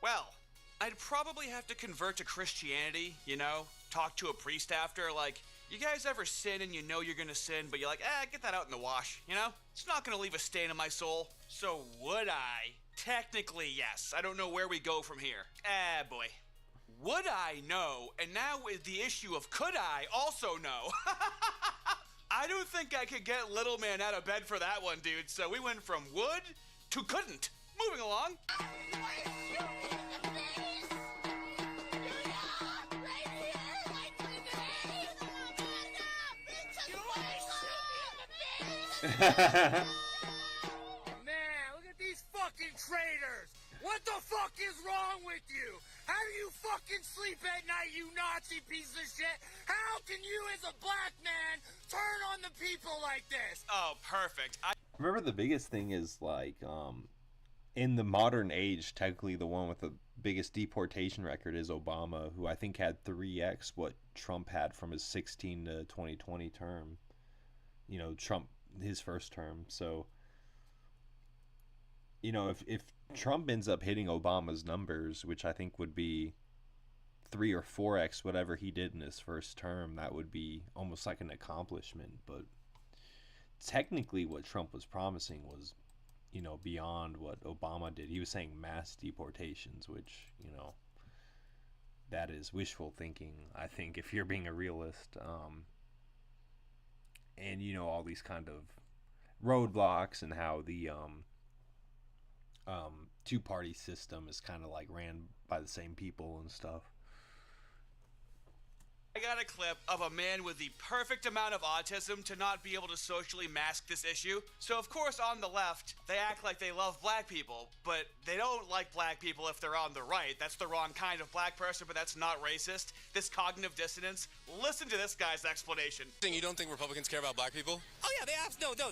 Well, I'd probably have to convert to Christianity, you know? Talk to a priest after, like, you guys ever sin and you know you're gonna sin, but you're like, get that out in the wash, you know? It's not gonna leave a stain on my soul. So would I? Technically, yes. I don't know where we go from here. Boy. Would I? No. And now with the issue of could I also no. I don't think I could get little man out of bed for that one, dude. So we went from would to couldn't. Moving along. Man, look at these fucking traitors! What the fuck is wrong with you? How do you fucking sleep at night, you Nazi piece of shit? How can you, as a black man, turn on the people like this? Oh, perfect. Remember, the biggest thing is, like, in the modern age, technically the one with the biggest deportation record is Obama, who I think had 3x what Trump had from his 16 to 2020 term. You know, Trump, his first term. So, you know, if Trump ends up hitting Obama's numbers, which I think would be 3 or 4x whatever he did in his first term, that would be almost like an accomplishment. But technically what Trump was promising was, you know, beyond what Obama did. He was saying mass deportations, which, you know, that is wishful thinking, I think, if you're being a realist. And, you know, all these kind of roadblocks and how the two-party system is kind of like ran by the same people and stuff. I got a clip of a man with the perfect amount of autism to not be able to socially mask this issue. So, of course, on the left, they act like they love black people, but they don't like black people if they're on the right. That's the wrong kind of black person, but that's not racist. This cognitive dissonance. Listen to this guy's explanation. You don't think Republicans care about black people? Oh yeah, they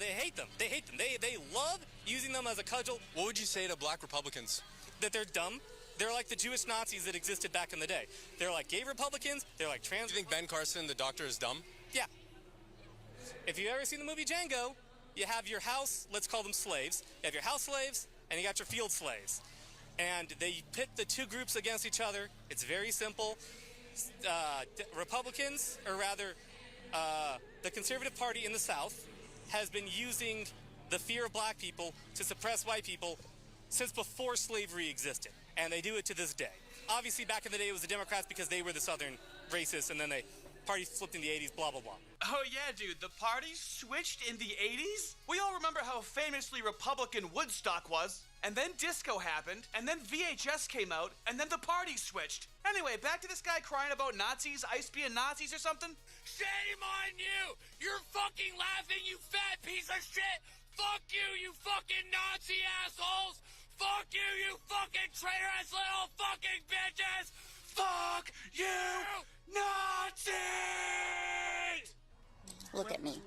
hate them. They hate them. They love using them as a cudgel. What would you say to black Republicans? That they're dumb. They're like the Jewish Nazis that existed back in the day. They're like gay Republicans. They're like trans. Do you think Ben Carson, the doctor, is dumb? Yeah. If you've ever seen the movie Django, you have your house, let's call them slaves. You have your house slaves, and you got your field slaves. And they pit the two groups against each other. It's very simple. Republicans, or rather, the conservative party in the South, has been using the fear of black people to suppress white people since before slavery existed. And they do it to this day. Obviously, back in the day, it was the Democrats because they were the Southern racists, and then the party flipped in the 80s, blah, blah, blah. Oh yeah, dude, the party switched in the 80s? We all remember how famously Republican Woodstock was, and then disco happened, and then VHS came out, and then the party switched. Anyway, back to this guy crying about Nazis, ICE being Nazis or something. Shame on you! You're fucking laughing, you fat piece of shit! Fuck you, you fucking Nazi assholes! Fuck you, you fucking traitorous little fucking bitches! Fuck you, Nazis! Look at me.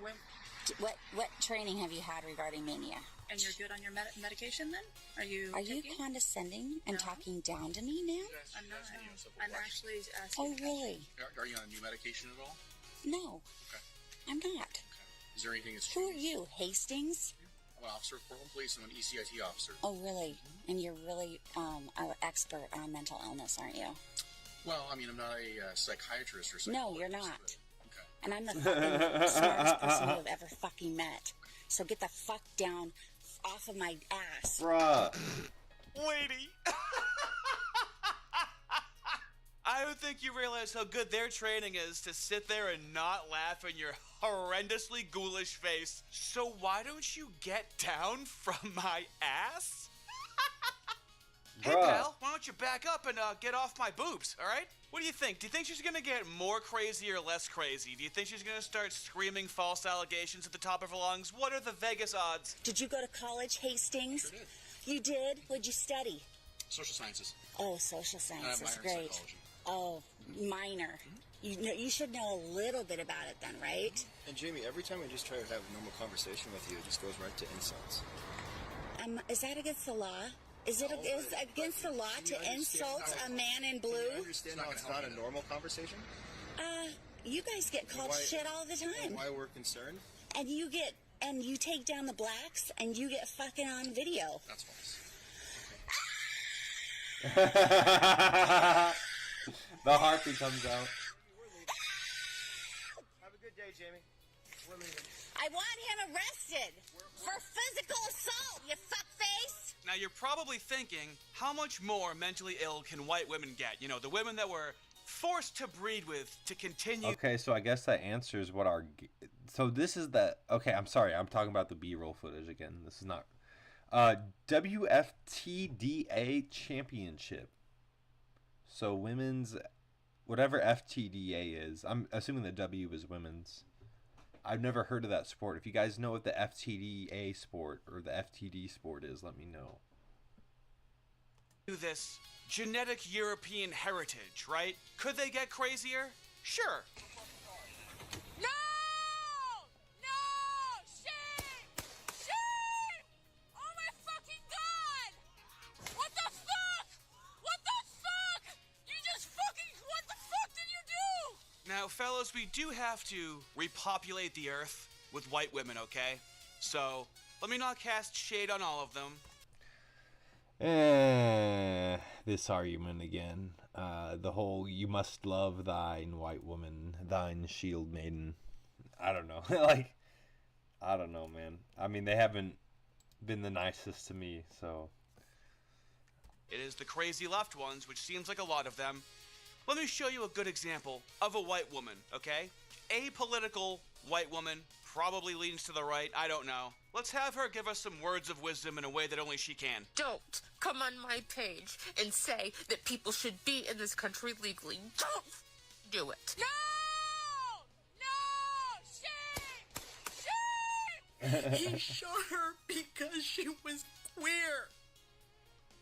What training have you had regarding mania? And you're good on your medication then? Are you condescending and talking down to me now? I'm not. I'm actually asking. Oh, really? Are you on new medication at all? No. Okay. I'm not. Okay. Is there anything that's Who are you, Hastings? I'm an officer of Portland Police and I'm an ECIT officer. Oh, really? And you're really an expert on mental illness, aren't you? Well, I mean, I'm not a psychiatrist or something. No, you're not. Okay. And I'm the fucking smartest person you have ever fucking met. So get the fuck down off of my ass. Bruh. Lady. I don't think you realize how good their training is to sit there and not laugh in your horrendously ghoulish face. So why don't you get down from my ass? Hey, pal, why don't you back up and get off my boobs, all right? What do you think? Do you think she's going to get more crazy or less crazy? Do you think she's going to start screaming false allegations at the top of her lungs? What are the Vegas odds? Did you go to college, Hastings? Sure did. You did? What'd you study? Social sciences. Oh, social sciences, minor in great. psychology. Oh, minor. You should know a little bit about it then, right? And Jamie, every time I just try to have a normal conversation with you, it just goes right to insults. Is that against the law? Is it against the law to insult a man in blue? Do you understand how it's not a normal conversation? You guys get called shit all the time. Why we're concerned? And you take down the blacks, and you get fucking on video. That's false. The heartbeat comes out. Have a good day, Jamie. We're leaving. I want him arrested for physical assault, you fuckface! Now, you're probably thinking, how much more mentally ill can white women get? You know, the women that were forced to breed with to continue. Okay, so I guess that answers what our... So this is the... Okay, I'm sorry. I'm talking about the B-roll footage again. This is not... WFTDA Championship. So women's... Whatever FTDA is. I'm assuming the W is women's. I've never heard of that sport. If you guys know what the FTDA sport or the FTD sport is, let me know. This genetic European heritage, right? Could they get crazier? Sure. No! No! Shame! Shame! Oh my fucking god! What the fuck? What the fuck? You just fucking... What the fuck did you do? Now, fellas, we do have to repopulate the Earth with white women, okay? So, let me not cast shade on all of them. This argument again. The whole "you must love thine white woman, thine shield maiden." I don't know. Like, I don't know, man. I mean, they haven't been the nicest to me, so. It is the crazy left ones, which seems like a lot of them. Let me show you a good example of a white woman, okay? Apolitical white woman, probably leans to the right, I don't know. Let's have her give us some words of wisdom in a way that only she can. Don't come on my page and say that people should be in this country legally. Don't do it. No! No! Shame! Shame! He shot her because she was queer.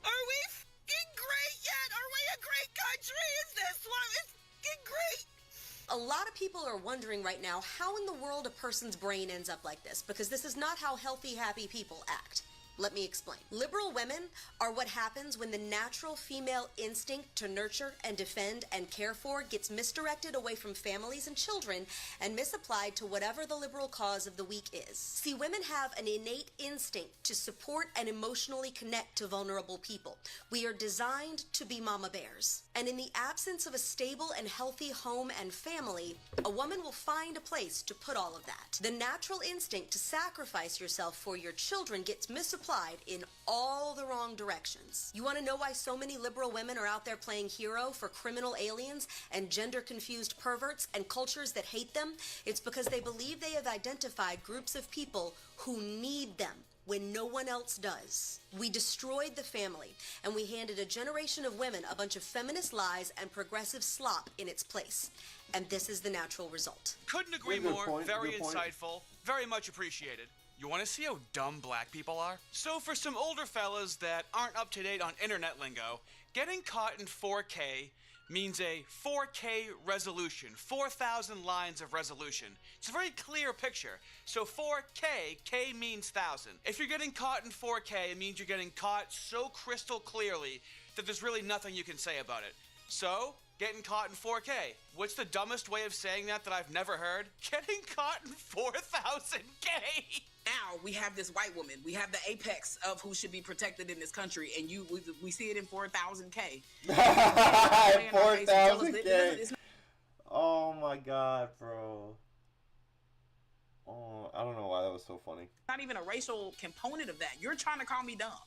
Are we f***ing great yet? Are we a great country? Is this one? It's f***ing great. A lot of people are wondering right now how in the world a person's brain ends up like this, because this is not how healthy, happy people act. Let me explain. Liberal women are what happens when the natural female instinct to nurture and defend and care for gets misdirected away from families and children and misapplied to whatever the liberal cause of the week is. See, women have an innate instinct to support and emotionally connect to vulnerable people. We are designed to be mama bears. And in the absence of a stable and healthy home and family, a woman will find a place to put all of that. The natural instinct to sacrifice yourself for your children gets misapplied in all the wrong directions. You want to know why so many liberal women are out there playing hero for criminal aliens and gender-confused perverts and cultures that hate them? It's because they believe they have identified groups of people who need them when no one else does. We destroyed the family, and we handed a generation of women a bunch of feminist lies and progressive slop in its place. And this is the natural result. Couldn't agree more. Very insightful. Very much appreciated. You want to see how dumb black people are? So for some older fellas that aren't up to date on internet lingo, getting caught in 4K means a 4K resolution, 4,000 lines of resolution. It's a very clear picture. So 4K, K means 1,000. If you're getting caught in 4K, it means you're getting caught so crystal clearly that there's really nothing you can say about it. So, getting caught in 4K. What's the dumbest way of saying that I've never heard? Getting caught in 4,000K! Now we have this white woman. We have the apex of who should be protected in this country, and we see it in 4,000K. 4,000K. Oh my god, bro. Oh, I don't know why that was so funny. Not even a racial component of that. You're trying to call me dumb.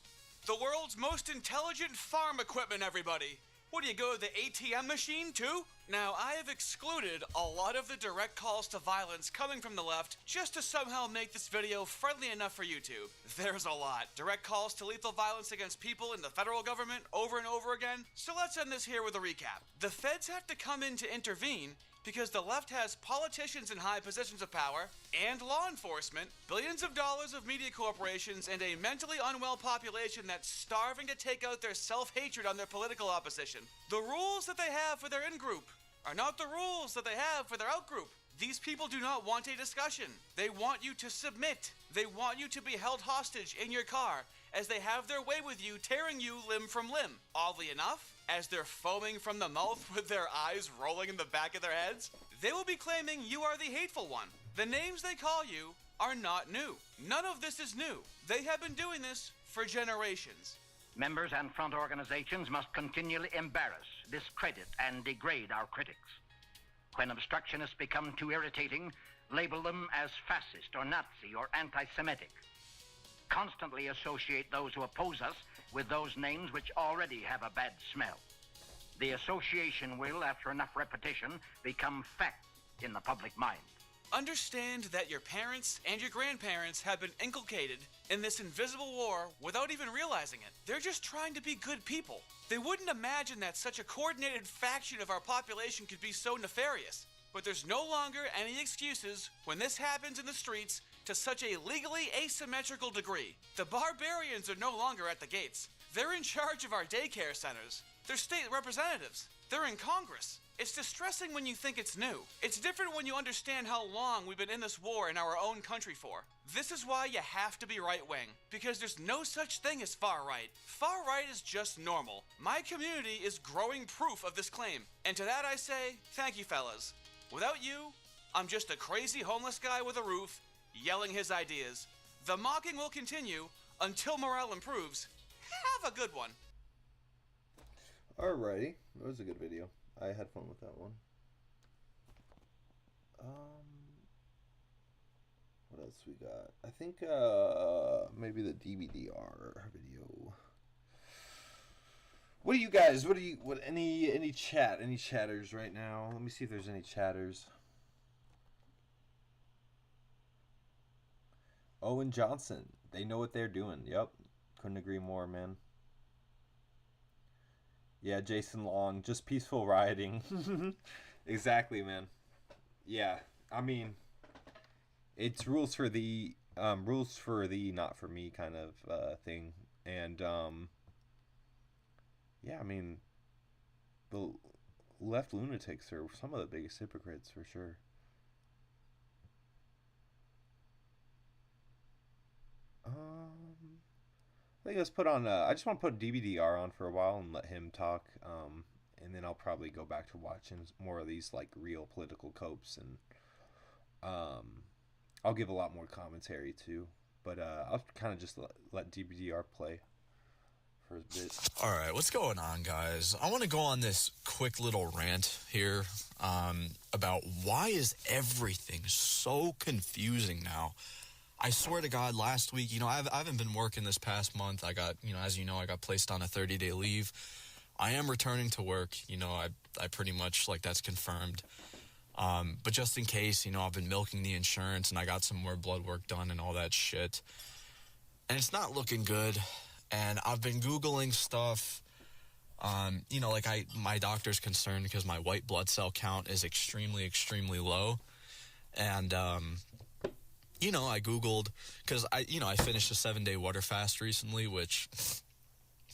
The world's most intelligent farm equipment, everybody. What, do you go to the ATM machine, too? Now, I have excluded a lot of the direct calls to violence coming from the left just to somehow make this video friendly enough for YouTube. There's a lot. Direct calls to lethal violence against people in the federal government over and over again. So let's end this here with a recap. The feds have to come in to intervene because the left has politicians in high positions of power and law enforcement, billions of dollars of media corporations, and a mentally unwell population that's starving to take out their self-hatred on their political opposition. The rules that they have for their in-group are not the rules that they have for their out-group. These people do not want a discussion. They want you to submit. They want you to be held hostage in your car as they have their way with you, tearing you limb from limb. Oddly enough, as they're foaming from the mouth with their eyes rolling in the back of their heads, they will be claiming you are the hateful one. The names they call you are not new. None of this is new. They have been doing this for generations. Members and front organizations must continually embarrass, discredit, and degrade our critics. When obstructionists become too irritating, label them as fascist or Nazi or anti-Semitic. Constantly associate those who oppose us with those names which already have a bad smell. The association will, after enough repetition, become fact in the public mind. Understand that your parents and your grandparents have been inculcated in this invisible war without even realizing it. They're just trying to be good people. They wouldn't imagine that such a coordinated faction of our population could be so nefarious. But there's no longer any excuses when this happens in the streets to such a legally asymmetrical degree. The barbarians are no longer at the gates. They're in charge of our daycare centers. They're state representatives. They're in Congress. It's distressing when you think it's new. It's different when you understand how long we've been in this war in our own country for. This is why you have to be right-wing, because there's no such thing as far-right. Far-right is just normal. My community is growing proof of this claim. And to that I say, thank you, fellas. Without you, I'm just a crazy homeless guy with a roof, yelling his ideas. The mocking will continue until morale improves. Have a good one. Alrighty, that was a good video. I had fun with that one. What else we got? I think maybe the DVDR video. What do you guys? Any chatters right now? Let me see if there's any chatters. Owen Johnson, they know what they're doing. Yep, couldn't agree more, man. Yeah, Jason Long, just peaceful rioting. Exactly, man. Yeah, I mean, it's rules for the not for me kind of thing. And yeah, I mean, the left lunatics are some of the biggest hypocrites for sure. I think let's put on. I just want to put DVDR on for a while and let him talk. And then I'll probably go back to watching more of these like real political copes, and I'll give a lot more commentary too. But I'll kind of just let DVDR play for a bit. All right, what's going on, guys? I want to go on this quick little rant here about why is everything so confusing now. I swear to God, last week, I haven't been working this past month. I got, as you know, I got placed on a 30-day leave. I am returning to work. I pretty much, that's confirmed. But just in case, I've been milking the insurance and I got some more blood work done and all that shit. And it's not looking good. And I've been Googling stuff. My doctor's concerned because my white blood cell count is extremely, extremely low. And, I Googled, because I finished a 7-day water fast recently, which,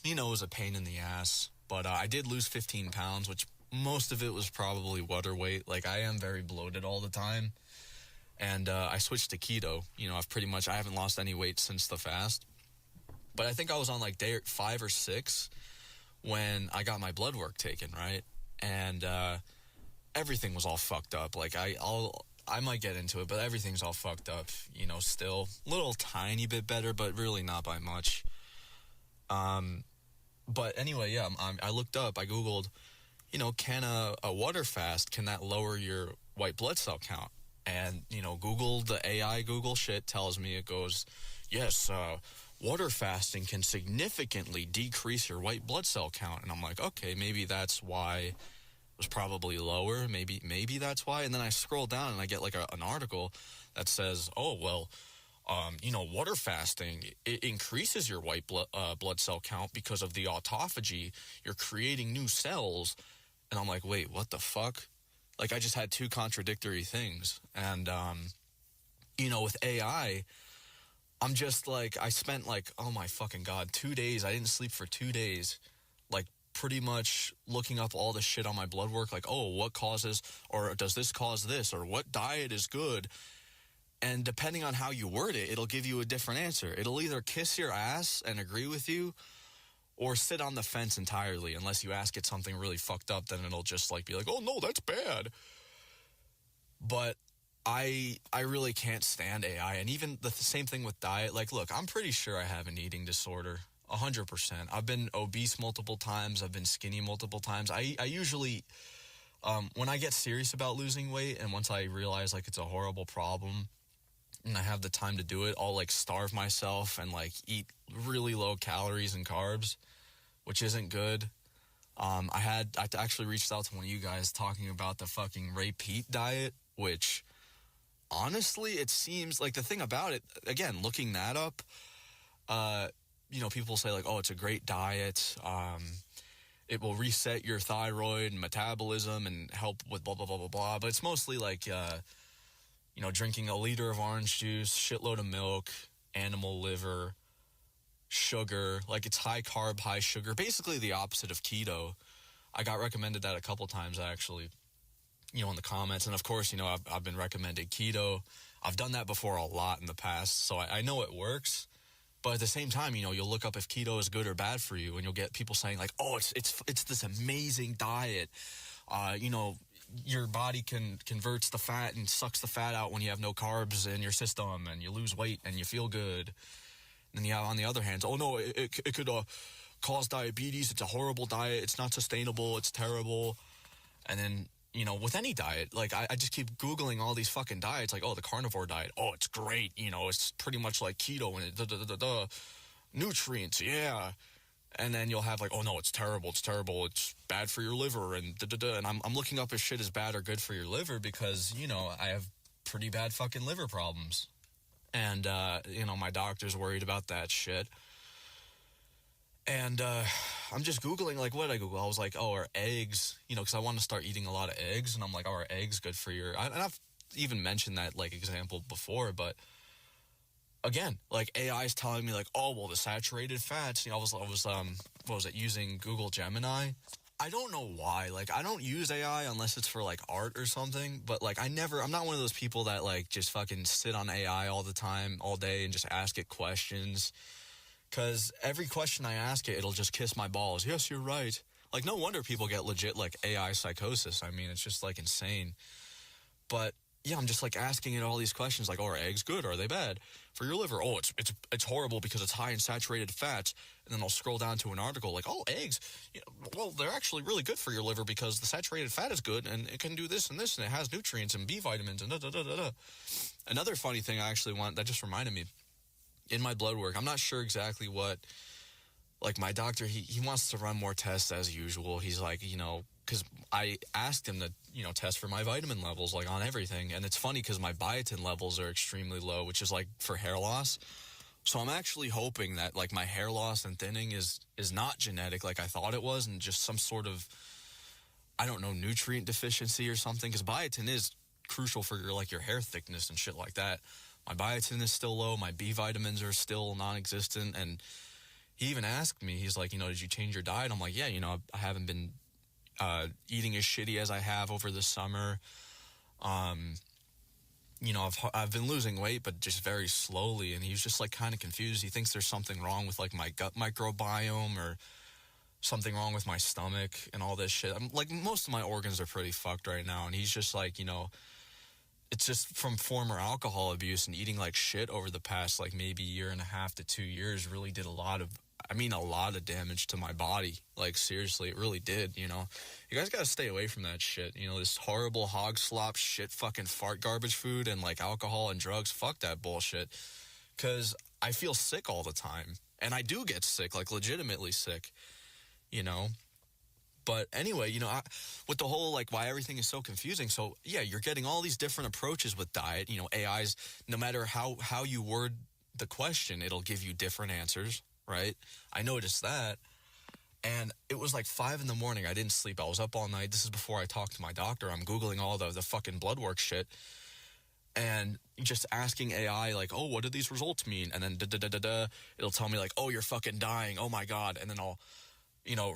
was a pain in the ass. But I did lose 15 pounds, which most of it was probably water weight. I am very bloated all the time. And I switched to keto. I haven't lost any weight since the fast. But I think I was on day 5 or 6 when I got my blood work taken, right? And everything was all fucked up. I might get into it, but everything's all fucked up, still. A little tiny bit better, but really not by much. But anyway, yeah, I looked up, I Googled, can a water fast, can that lower your white blood cell count? And, Google, the AI Google shit tells me, it goes, yes, water fasting can significantly decrease your white blood cell count. And I'm like, okay, maybe that's why was probably lower. Maybe that's why. And then I scroll down and I get an article that says, oh, well, water fasting, it increases your white blood cell count because of the autophagy. You're creating new cells. And I'm like, wait, what the fuck? I just had two contradictory things. And, with AI, I'm just I spent oh my fucking God, 2 days. I didn't sleep for 2 days. Pretty much looking up all the shit on my blood work, what causes, or does this cause this, or what diet is good? And depending on how you word it, it'll give you a different answer. It'll either kiss your ass and agree with you, or sit on the fence entirely. Unless you ask it something really fucked up, then it'll just be like, oh no, that's bad. But I really can't stand AI. And even the same thing with diet. Look, I'm pretty sure I have an eating disorder. 100%. I've been obese multiple times. I've been skinny multiple times. I usually, when I get serious about losing weight, and once I realize it's a horrible problem and I have the time to do it, I'll starve myself and eat really low calories and carbs, which isn't good. I actually reached out to one of you guys talking about the fucking repeat diet, which honestly, it seems the thing about it, again, looking that up, people say oh, it's a great diet. it will reset your thyroid and metabolism and help with blah, blah, blah, blah, blah. But it's mostly like, drinking a liter of orange juice, shitload of milk, animal liver, sugar. Like, it's high carb, high sugar. Basically the opposite of keto. I got recommended that a couple times, actually, in the comments. And, of course, I've been recommended keto. I've done that before a lot in the past, so I know it works. But at the same time, you'll look up if keto is good or bad for you, and you'll get people saying, like, oh, it's this amazing diet. Your body converts the fat and sucks the fat out when you have no carbs in your system, and you lose weight and you feel good. And then you have, on the other hand, oh, no, it could cause diabetes. It's a horrible diet. It's not sustainable. It's terrible. And then, with any diet, like, I just keep Googling all these fucking diets, like, oh, the carnivore diet. Oh, it's great. It's pretty much like keto and nutrients. Yeah. And then you'll have, like, oh, no, it's terrible. It's terrible. It's bad for your liver. And And I'm looking up if shit is bad or good for your liver because, I have pretty bad fucking liver problems. And, my doctor's worried about that shit. And I'm just Googling, like, what did I Google? I was like, oh, are eggs, because I want to start eating a lot of eggs. And I'm like, oh, are eggs good for your... And I've even mentioned that, like, example before. But, again, like, AI is telling me, like, oh, well, the saturated fats. I was using Google Gemini. I don't know why. Like, I don't use AI unless it's for, like, art or something. But, like, I'm not one of those people that, like, just fucking sit on AI all the time, all day, and just ask it questions. Because every question I ask it, it'll just kiss my balls. Yes, you're right. Like, no wonder people get legit, like, AI psychosis. I mean, it's just, like, insane. But, yeah, I'm just, like, asking it all these questions, like, oh, are eggs good? Are they bad for your liver? Oh, it's horrible because it's high in saturated fats. And then I'll scroll down to an article like, oh, eggs, well, they're actually really good for your liver because the saturated fat is good, and it can do this and this, and it has nutrients and B vitamins and da-da-da-da-da. Another funny thing I actually that just reminded me, in my blood work, I'm not sure exactly what, like, my doctor, he wants to run more tests as usual. He's like, because I asked him to, test for my vitamin levels, like, on everything. And it's funny because my biotin levels are extremely low, which is, like, for hair loss. So I'm actually hoping that, like, my hair loss and thinning is not genetic like I thought it was, and just some sort of, I don't know, nutrient deficiency or something. Because biotin is crucial for your hair thickness and shit like that. My biotin is still low. My B vitamins are still non-existent. And he even asked me, he's like, did you change your diet? I'm like, yeah, I haven't been eating as shitty as I have over the summer. I've been losing weight, but just very slowly. And he's just, like, kind of confused. He thinks there's something wrong with, like, my gut microbiome or something wrong with my stomach and all this shit. I'm like, most of my organs are pretty fucked right now. And he's just like, it's just from former alcohol abuse and eating like shit over the past, like, maybe 1.5 to 2 years really did a lot of damage to my body. Like, seriously, it really did, You guys gotta stay away from that shit. This horrible hog slop shit fucking fart garbage food and, like, alcohol and drugs. Fuck that bullshit. Because I feel sick all the time. And I do get sick, like, legitimately sick, But anyway, with the whole, like, why everything is so confusing. So, yeah, you're getting all these different approaches with diet. AIs, no matter how you word the question, it'll give you different answers, right? I noticed that. And it was like 5 a.m. I didn't sleep. I was up all night. This is before I talked to my doctor. I'm Googling all the fucking blood work shit. And just asking AI, like, oh, what do these results mean? And then it'll tell me, like, oh, you're fucking dying. Oh, my God. And then I'll,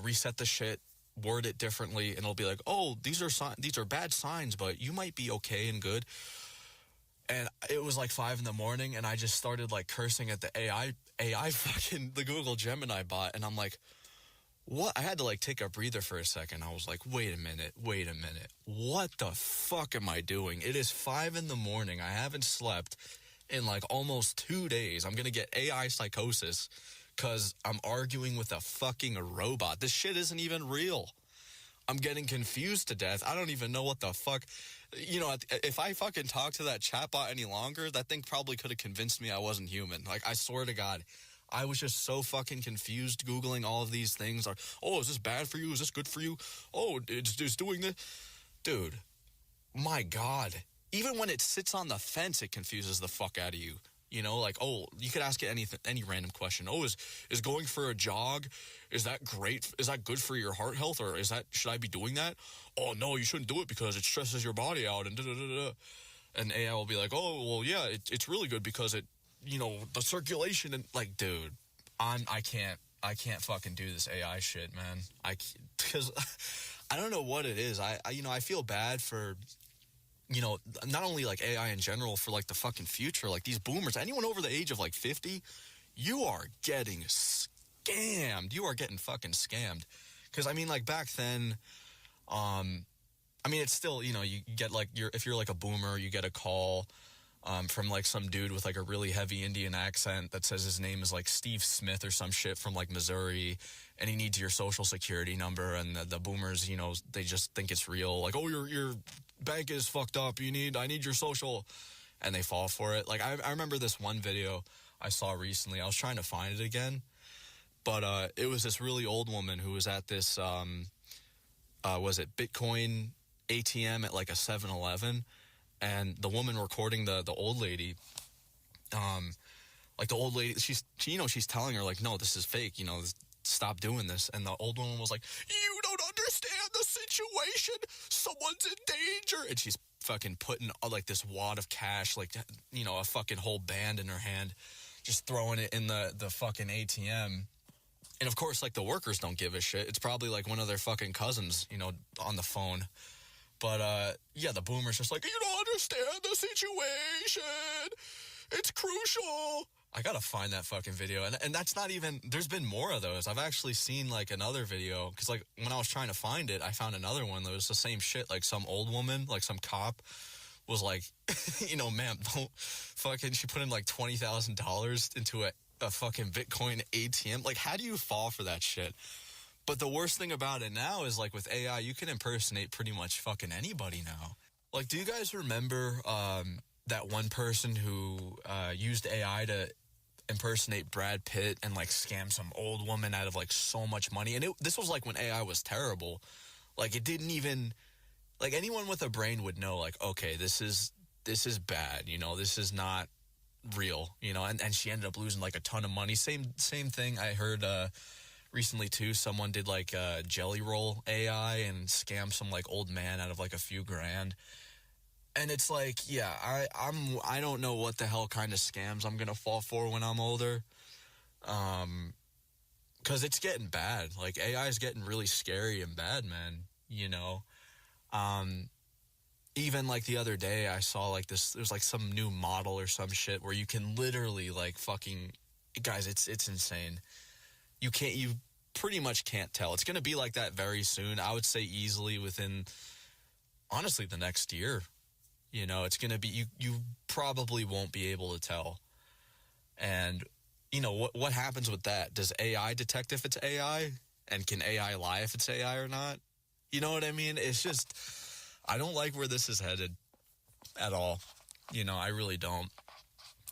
reset the shit, word it differently, and it'll be like, oh, these are bad signs, but you might be okay and good. And it was like 5 a.m, and I just started, like, cursing at the AI fucking, the Google Gemini bot, and I'm like, what? I had to, like, take a breather for a second. I was like, wait a minute. What the fuck am I doing? It is 5 a.m. I haven't slept in, like, almost 2 days. I'm gonna get AI psychosis because I'm arguing with a fucking robot. This shit isn't even real. I'm getting confused to death. I don't even know what the fuck. If I fucking talked to that chatbot any longer, that thing probably could have convinced me I wasn't human. Like, I swear to God, I was just so fucking confused Googling all of these things. Like, oh, is this bad for you? Is this good for you? Oh, it's doing this. Dude, my God. Even when it sits on the fence, it confuses the fuck out of you. You know, like, oh, you could ask it any random question. Oh, is going for a jog, is that great? Is that good for your heart health? Or should I be doing that? Oh, no, you shouldn't do it because it stresses your body out and da-da-da-da. And AI will be like, oh, well, yeah, it's really good because it, you know, the circulation and, like, dude, I can't fucking do this AI shit, man. Because I don't know what it is. I feel bad for, you know, not only like AI in general, for like the fucking future, like these boomers, anyone over the age of like 50, you are getting scammed. You are getting fucking scammed. Because I mean, like back then, I mean, it's still, you know, you get like if you're like a boomer, you get a call from like some dude with like a really heavy Indian accent that says his name is like Steve Smith or some shit from like Missouri, and he needs your social security number, and the boomers, you know, they just think it's real. Like, oh, your bank is fucked up. I need your social, and they fall for it. Like I remember this one video I saw recently. I was trying to find it again, but it was this really old woman who was at this was it Bitcoin ATM at like a 7-Eleven, and the woman recording the old lady, like the old lady, she's telling her like, no, this is fake, you know, stop doing this. And the old woman was like, you don't understand the situation, someone's in danger. And she's fucking putting like this wad of cash, like, you know, a fucking whole band in her hand, just throwing it in the fucking ATM. And of course, like, the workers don't give a shit. It's probably like one of their fucking cousins, you know, on the phone. But, yeah, the boomer's just like, you don't understand the situation. It's crucial. I gotta find that fucking video. And that's not even, there's been more of those. I've actually seen, like, another video. Because, like, when I was trying to find it, I found another one that was the same shit. Like, some old woman, like, some cop was like, you know, ma'am, don't fucking, she put in, like, $20,000 into a fucking Bitcoin ATM. Like, how do you fall for that shit? But the worst thing about it now is, like, with AI, you can impersonate pretty much fucking anybody now. Like, do you guys remember that one person who used AI to impersonate Brad Pitt and, like, scam some old woman out of, like, so much money? And this was, like, when AI was terrible. Like, it didn't even, like, anyone with a brain would know, like, okay, this is bad, you know, this is not real, you know, and she ended up losing, like, a ton of money. Same thing I heard recently too. Someone did like Jelly Roll AI and scam some like old man out of like a few grand. And it's like, yeah, I don't know what the hell kind of scams I'm gonna fall for when I'm older, because it's getting bad. Like, AI is getting really scary and bad, man, you know. Even like the other day I saw like there's like some new model or some shit where you can literally like fucking, guys, it's insane. You pretty much can't tell. It's going to be like that very soon. I would say easily within, honestly, the next year. You know, it's going to be, you probably won't be able to tell. And, you know, what happens with that? Does AI detect if it's AI? And can AI lie if it's AI or not? You know what I mean? It's just, I don't like where this is headed at all. You know, I really don't.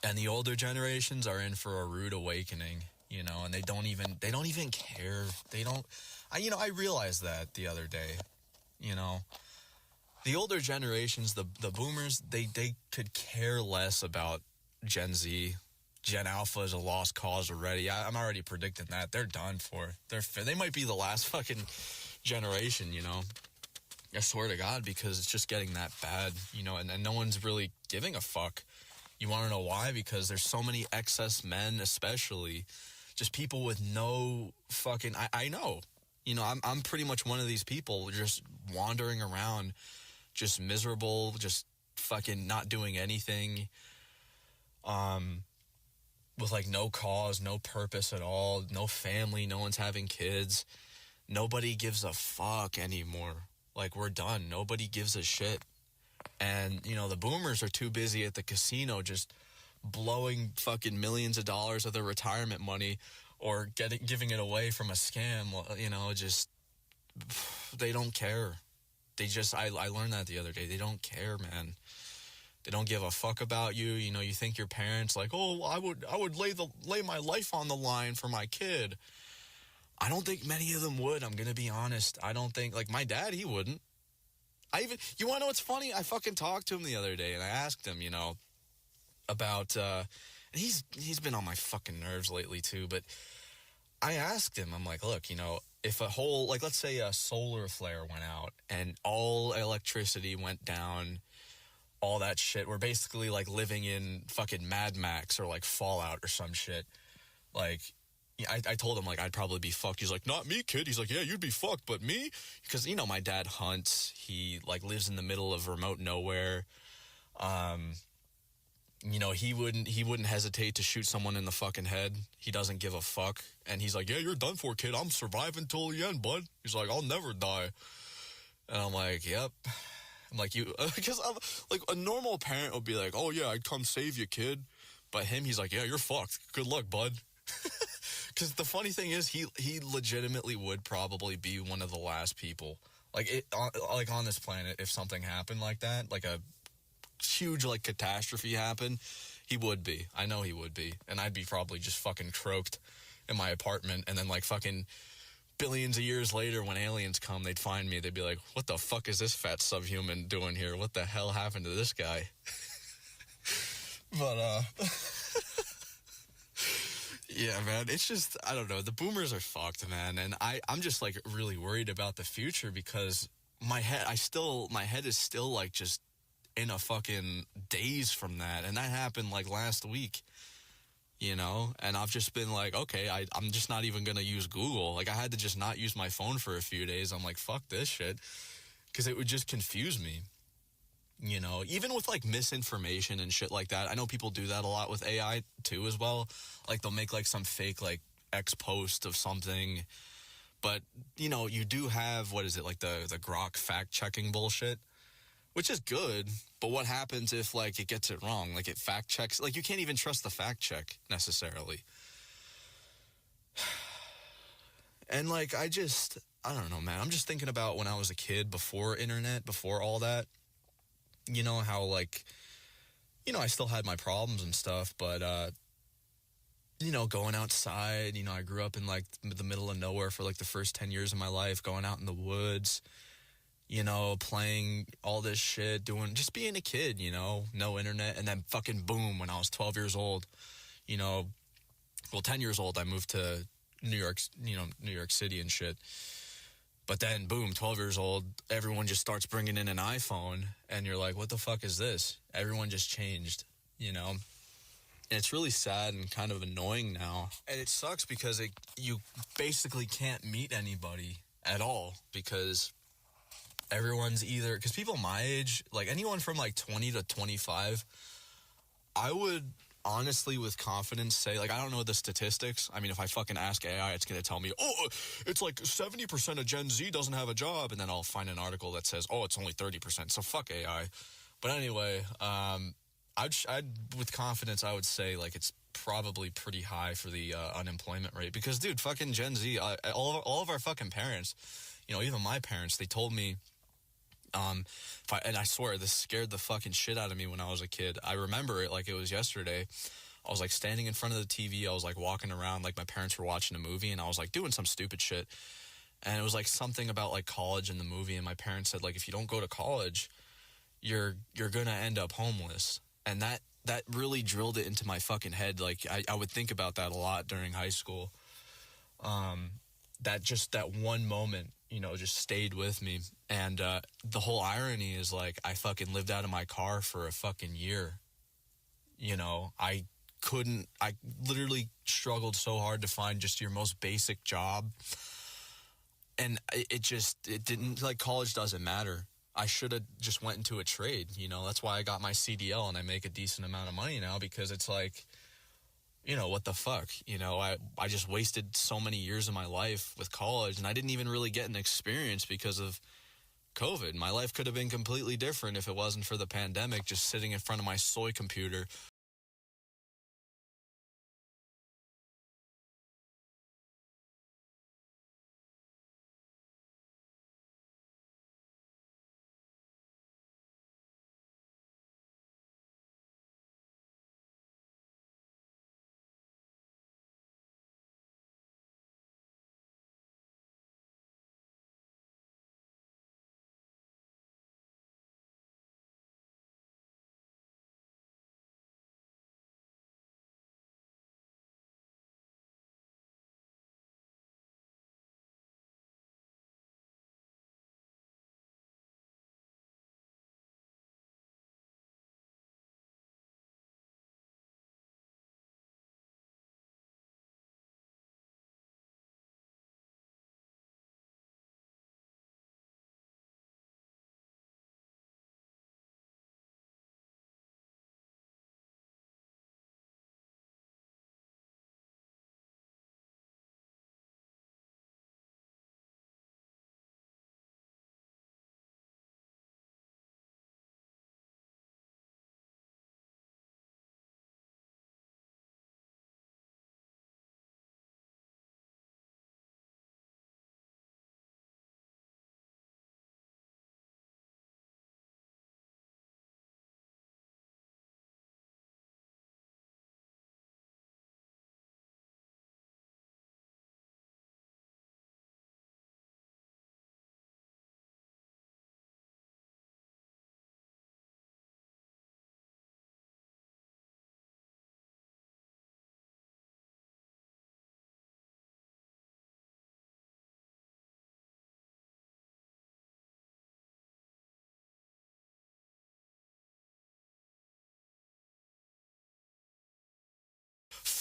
And the older generations are in for a rude awakening. You know, and they don't even care. I realized that the other day, you know, the older generations, the boomers, they could care less about Gen Z. Gen Alpha is a lost cause already. I'm already predicting that. They're done for. They might be the last fucking generation, you know. I swear to God, because it's just getting that bad, you know, and no one's really giving a fuck. You want to know why? Because there's so many excess men, especially, just people with no fucking, I know, you know, I'm pretty much one of these people just wandering around, just miserable, just fucking not doing anything, with like no cause, no purpose at all, no family, no one's having kids. Nobody gives a fuck anymore. Like, we're done. Nobody gives a shit. And, you know, the boomers are too busy at the casino just blowing fucking millions of dollars of their retirement money or giving it away from a scam. You know, just, they don't care. They just, I learned that the other day. They don't care, man. They don't give a fuck about you. You know, you think your parents like, oh, I would lay my life on the line for my kid. I don't think many of them would. I'm going to be honest. I don't think, like, my dad, he wouldn't. You want to know what's funny? I fucking talked to him the other day and I asked him, you know, about, And he's been on my fucking nerves lately too, but I asked him, I'm like, look, if a whole, like, let's say a solar flare went out and all electricity went down, all that shit, we're basically like living in fucking Mad Max or like Fallout or some shit. Like, I told him, like, I'd probably be fucked. He's like, not me, kid. He's like, yeah, you'd be fucked, but me? Because, my dad hunts. He, like, lives in the middle of remote nowhere. He wouldn't hesitate to shoot someone in the fucking head. He doesn't give a fuck. And he's like, yeah, you're done for, kid. I'm surviving till the end, bud. He's like, I'll never die. And I'm like, yep. I'm like, because I'm like, a normal parent would be like, oh yeah, I'd come save you, kid. But him, he's like, yeah, you're fucked. Good luck, bud. Because the funny thing is, he legitimately would probably be one of the last people, like on this planet, if something happened like that, like a huge like catastrophe happened, he would be. I know he would be, and I'd be probably just fucking croaked in my apartment, and then like fucking billions of years later, when aliens come, they'd find me. They'd be like, "What the fuck is this fat subhuman doing here? What the hell happened to this guy?" But yeah, man, it's just, I don't know. The boomers are fucked, man. And I'm just like really worried about the future because my head is still like just in a fucking daze from that. And that happened like last week, and I've just been like, okay, I'm just not even going to use Google. Like I had to just not use my phone for a few days. I'm like, fuck this shit. Because it would just confuse me. Even with like misinformation and shit like that. I know people do that a lot with AI too as well. Like they'll make like some fake like X post of something. But, you do have, what is it, like the Grok fact checking bullshit, which is good. But what happens if like it gets it wrong? Like it fact checks, like you can't even trust the fact check necessarily. And like, I don't know, man. I'm just thinking about when I was a kid, before internet, before all that. How like, I still had my problems and stuff, but, going outside, I grew up in like the middle of nowhere for like the first 10 years of my life, going out in the woods, playing all this shit, just being a kid, no internet. And then fucking boom, when I was 12 years old, 10 years old, I moved to New York City and shit. But then, boom, 12 years old, everyone just starts bringing in an iPhone, and you're like, what the fuck is this? Everyone just changed, And it's really sad and kind of annoying now. And it sucks because you basically can't meet anybody at all because everyone's because people my age, like anyone from like 20 to 25, I would honestly with confidence say, like, I don't know the statistics. I mean, if I fucking ask AI, it's going to tell me, oh, it's like 70% of Gen Z doesn't have a job. And then I'll find an article that says, oh, it's only 30%. So fuck AI. But anyway, I'd with confidence, I would say like it's probably pretty high for the unemployment rate because, dude, fucking Gen Z, all of our fucking parents, even my parents, they told me, and I swear this scared the fucking shit out of me when I was a kid. I remember it like it was yesterday. I was like standing in front of the TV. I was like walking around like my parents were watching a movie and I was like doing some stupid shit. And it was like something about like college in the movie. And my parents said like, if you don't go to college, you're going to end up homeless. And that really drilled it into my fucking head. Like I would think about that a lot during high school. That one moment, just stayed with me. And the whole irony is like I fucking lived out of my car for a fucking year. I literally struggled so hard to find just your most basic job. And it didn't, like, college doesn't matter. I should have just went into a trade, that's why I got my CDL and I make a decent amount of money now because it's like, what the fuck? I just wasted so many years of my life with college and I didn't even really get an experience because of COVID. My life could have been completely different if it wasn't for the pandemic, just sitting in front of my soy computer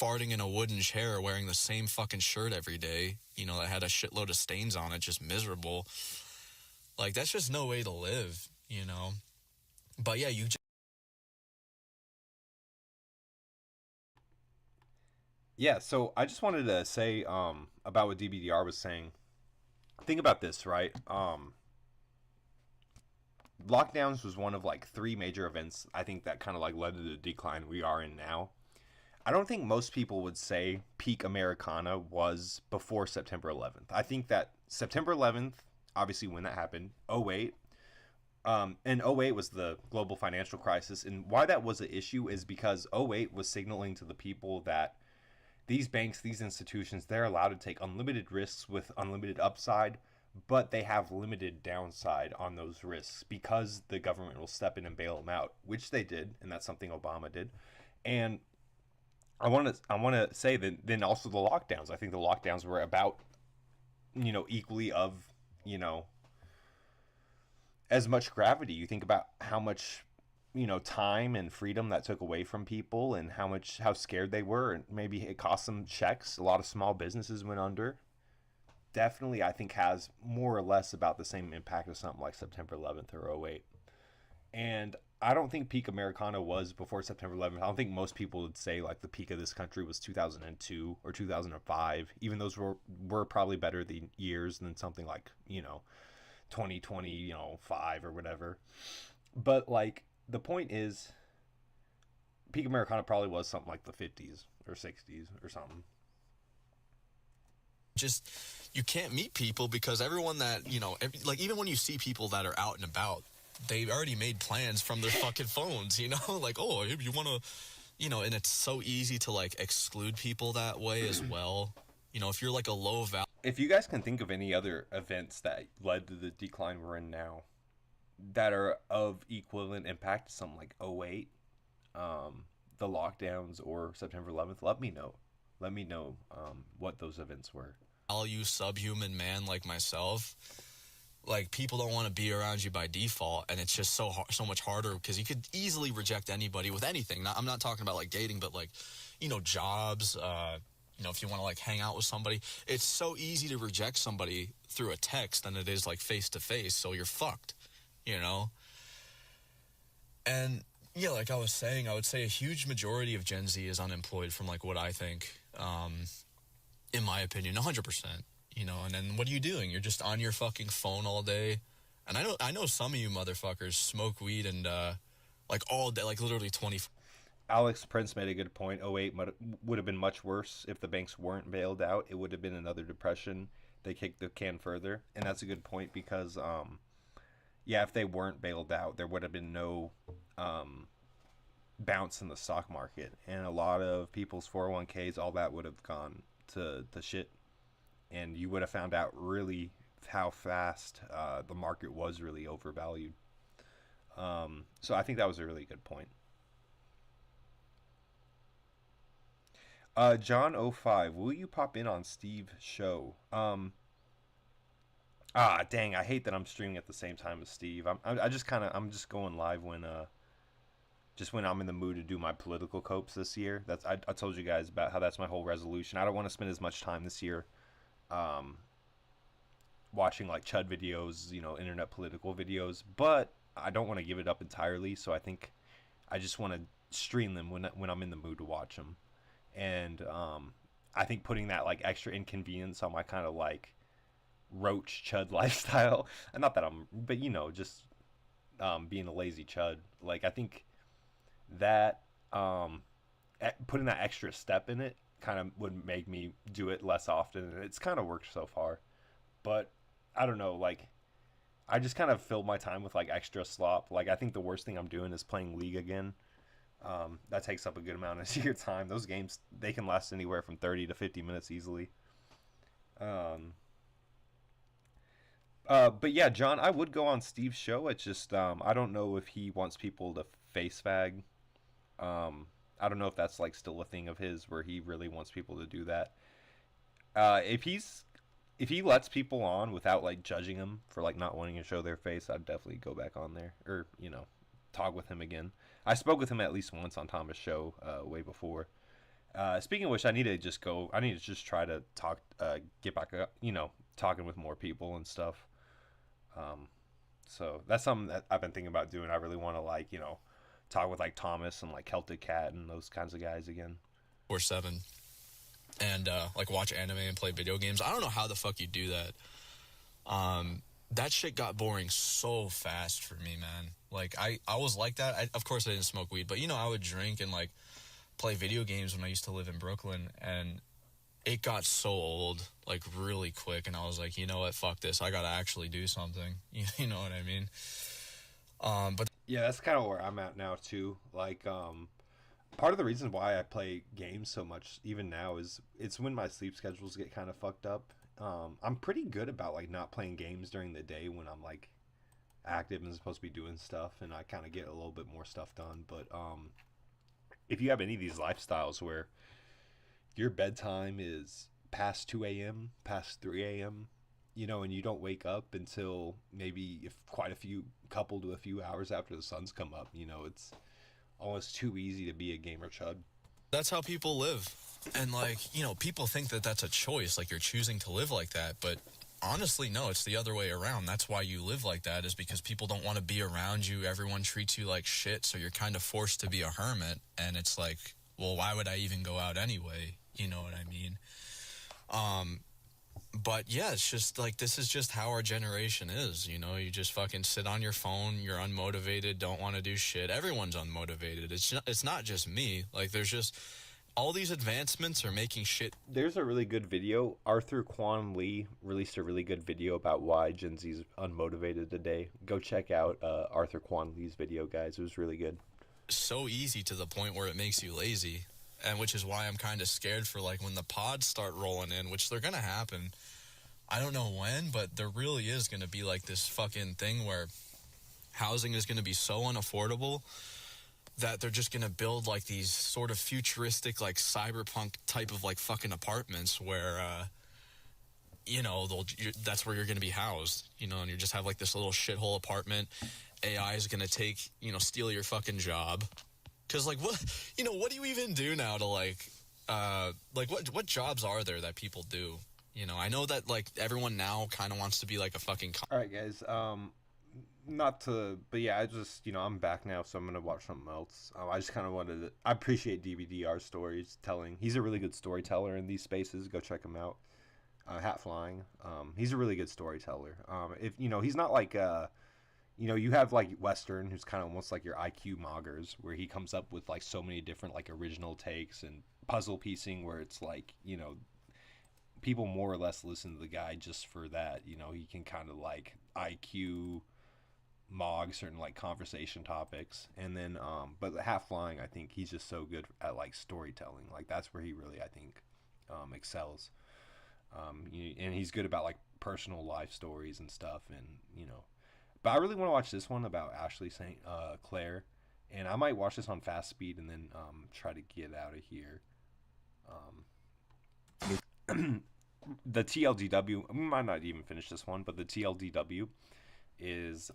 farting in a wooden chair wearing the same fucking shirt every day, you know, that had a shitload of stains on it, just miserable. Like, that's just no way to live, you know? But yeah, you just... Yeah, so I just wanted to say about what DBDR was saying. Think about this, right? Lockdowns was one of like 3 major events I think that kind of like led to the decline we are in now. I don't think most people would say peak Americana was before September 11th. I think that September 11th, obviously when that happened, 08, and 08 was the global financial crisis. And why that was an issue is because 08 was signaling to the people that these banks, these institutions, they're allowed to take unlimited risks with unlimited upside, but they have limited downside on those risks because the government will step in and bail them out, which they did, and that's something Obama did. And I want to say that then also the lockdowns. I think the lockdowns were about, you know, equally of, you know, as much gravity. You think about how much, you know, time and freedom that took away from people, and how scared they were, and maybe it cost them checks. A lot of small businesses went under. Definitely, I think has more or less about the same impact as something like September 11th or 08. And I don't think peak Americana was before September 11th. I don't think most people would say like the peak of this country was 2002 or 2005. Even those were probably better the years than something like, you know, 2020, you know, 5 or whatever. But like, the point is, peak Americana probably was something like the 50s or 60s or something. Just, you can't meet people because everyone that, you know, like even when you see people that are out and about, they've already made plans from their fucking phones, you know, like, oh, you want to, you know, and it's so easy to like exclude people that way as well. You know, if you're like a low value. If you guys can think of any other events that led to the decline we're in now that are of equivalent impact to something like 08, the lockdowns, or September 11th, let me know. Let me know what those events were. Value subhuman man like myself, like people don't want to be around you by default, and it's just so much harder because you could easily reject anybody with anything. I'm not talking about like dating, but like, you know, jobs, you know, if you want to like hang out with somebody, it's so easy to reject somebody through a text than it is like face to face. So you're fucked, you know? And yeah, like I was saying, I would say a huge majority of Gen Z is unemployed from like what I think, in my opinion, 100%, you know? And then what are you doing? You're just on your fucking phone all day. And I know some of you motherfuckers smoke weed and, like all day, like literally 24. Alex Prince made a good point. 08 would have been much worse if the banks weren't bailed out. It would have been another depression. They kicked the can further. And that's a good point because, yeah, if they weren't bailed out, there would have been no bounce in the stock market. And a lot of people's 401ks, all that would have gone to shit. And you would have found out really how fast the market was really overvalued. So I think that was a really good point. John05, will you pop in on Steve's show? Dang, I hate that I'm streaming at the same time as Steve. I'm just going live when I'm in the mood to do my political copes this year. I told you guys about how that's my whole resolution. I don't want to spend as much time this year watching like Chud videos, you know, internet political videos, but I don't want to give it up entirely. So I think I just want to stream them when I'm in the mood to watch them. And I think putting that like extra inconvenience on my kind of like roach chud lifestyle, and not that but you know, just being a lazy chud, like I think that putting that extra step in it kind of would make me do it less often, and it's kind of worked so far. But I don't know, like I just kind of filled my time with like extra slop. Like I think the worst thing I'm doing is playing League again. That takes up a good amount of your time. Those games, they can last anywhere from 30 to 50 minutes easily. But yeah, John, I would go on Steve's show. It's just, I don't know if he wants people to face fag. I don't know if that's like still a thing of his where he really wants people to do that. If he lets people on without like judging them for like not wanting to show their face, I'd definitely go back on there, or, you know, talk with him again. I spoke with him at least once on Thomas' show way before, Speaking of which, I need to just go. I need to just try to talk, get back, talking with more people and stuff. So that's something that I've been thinking about doing. I really want to talk with like Thomas and like Celtic Cat and those kinds of guys again. Or 7, and like watch anime and play video games. I don't know how the fuck you do that. That shit got boring so fast for me, man. Like I was like that. Of course I didn't smoke weed, but I would drink and like play video games when I used to live in Brooklyn, and it got so old like really quick, and I was like, you know what, fuck this, I gotta actually do something. You know what I mean? But yeah, that's kind of where I'm at now too. Like part of the reason why I play games so much even now is it's when my sleep schedules get kind of fucked up. I'm pretty good about like not playing games during the day when I'm like active and supposed to be doing stuff, and I kind of get a little bit more stuff done. But if you have any of these lifestyles where your bedtime is past 2 a.m., past 3 a.m., and you don't wake up until maybe coupled to a few hours after the sun's come up, it's almost too easy to be a gamer chud. that's how people live. And like, people think that that's a choice, like you're choosing to live like that, but honestly, no, it's the other way around. That's why you live like that, is because people don't want to be around you. Everyone treats you like shit, so you're kind of forced to be a hermit. And it's like, well, why would I even go out anyway? You know what I mean? But yeah, it's just like, this is just how our generation is. You just fucking sit on your phone. You're unmotivated, don't want to do shit. Everyone's unmotivated. It's not just me. Like, there's just all these advancements are making shit. There's a really good video. Arthur Quan Lee released a really good video about why Gen Z's unmotivated today. Go check out Arthur Quan Lee's video, guys. It was really good. So easy to the point where it makes you lazy. And which is why I'm kind of scared for like when the pods start rolling in, which they're going to happen. I don't know when, but there really is going to be like this fucking thing where housing is going to be so unaffordable that they're just going to build like these sort of futuristic, like cyberpunk type of like fucking apartments where, that's where you're going to be housed, and you just have like this little shithole apartment. AI is going to take, steal your fucking job. Cause like, what do you even do now to what jobs are there that people do? I know that like everyone now kind of wants to be like a fucking. All right, guys. But yeah, I just, I'm back now, so I'm going to watch something else. I just kind of wanted to, I appreciate DVDR stories telling. He's a really good storyteller in these spaces. Go check him out. Hat Flying. He's a really good storyteller. If, he's not like, you have like Western, who's kind of almost like your IQ Moggers, where he comes up with like so many different like original takes and puzzle piecing where it's like, people more or less listen to the guy just for that. He can kind of like IQ Mog certain like conversation topics, and then but the Half Flying, I think he's just so good at like storytelling. Like that's where he really, I think, excels. And he's good about like personal life stories and stuff, and but I really want to watch this one about Ashley St. Clair, and I might watch this on fast speed and then try to get out of here. The TLDW, we might not even finish this one, but the TLDW is,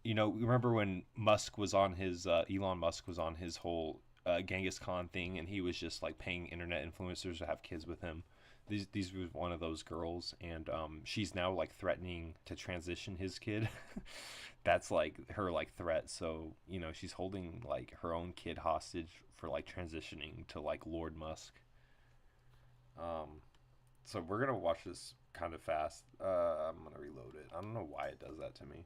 remember when Musk was on his, Elon Musk was on his whole Genghis Khan thing, and he was just like paying internet influencers to have kids with him. These was one of those girls, and she's now like threatening to transition his kid. That's like her like threat. So she's holding like her own kid hostage for like transitioning to like Lord Musk. So we're gonna watch this kind of fast. I'm gonna reload it. I don't know why it does that to me.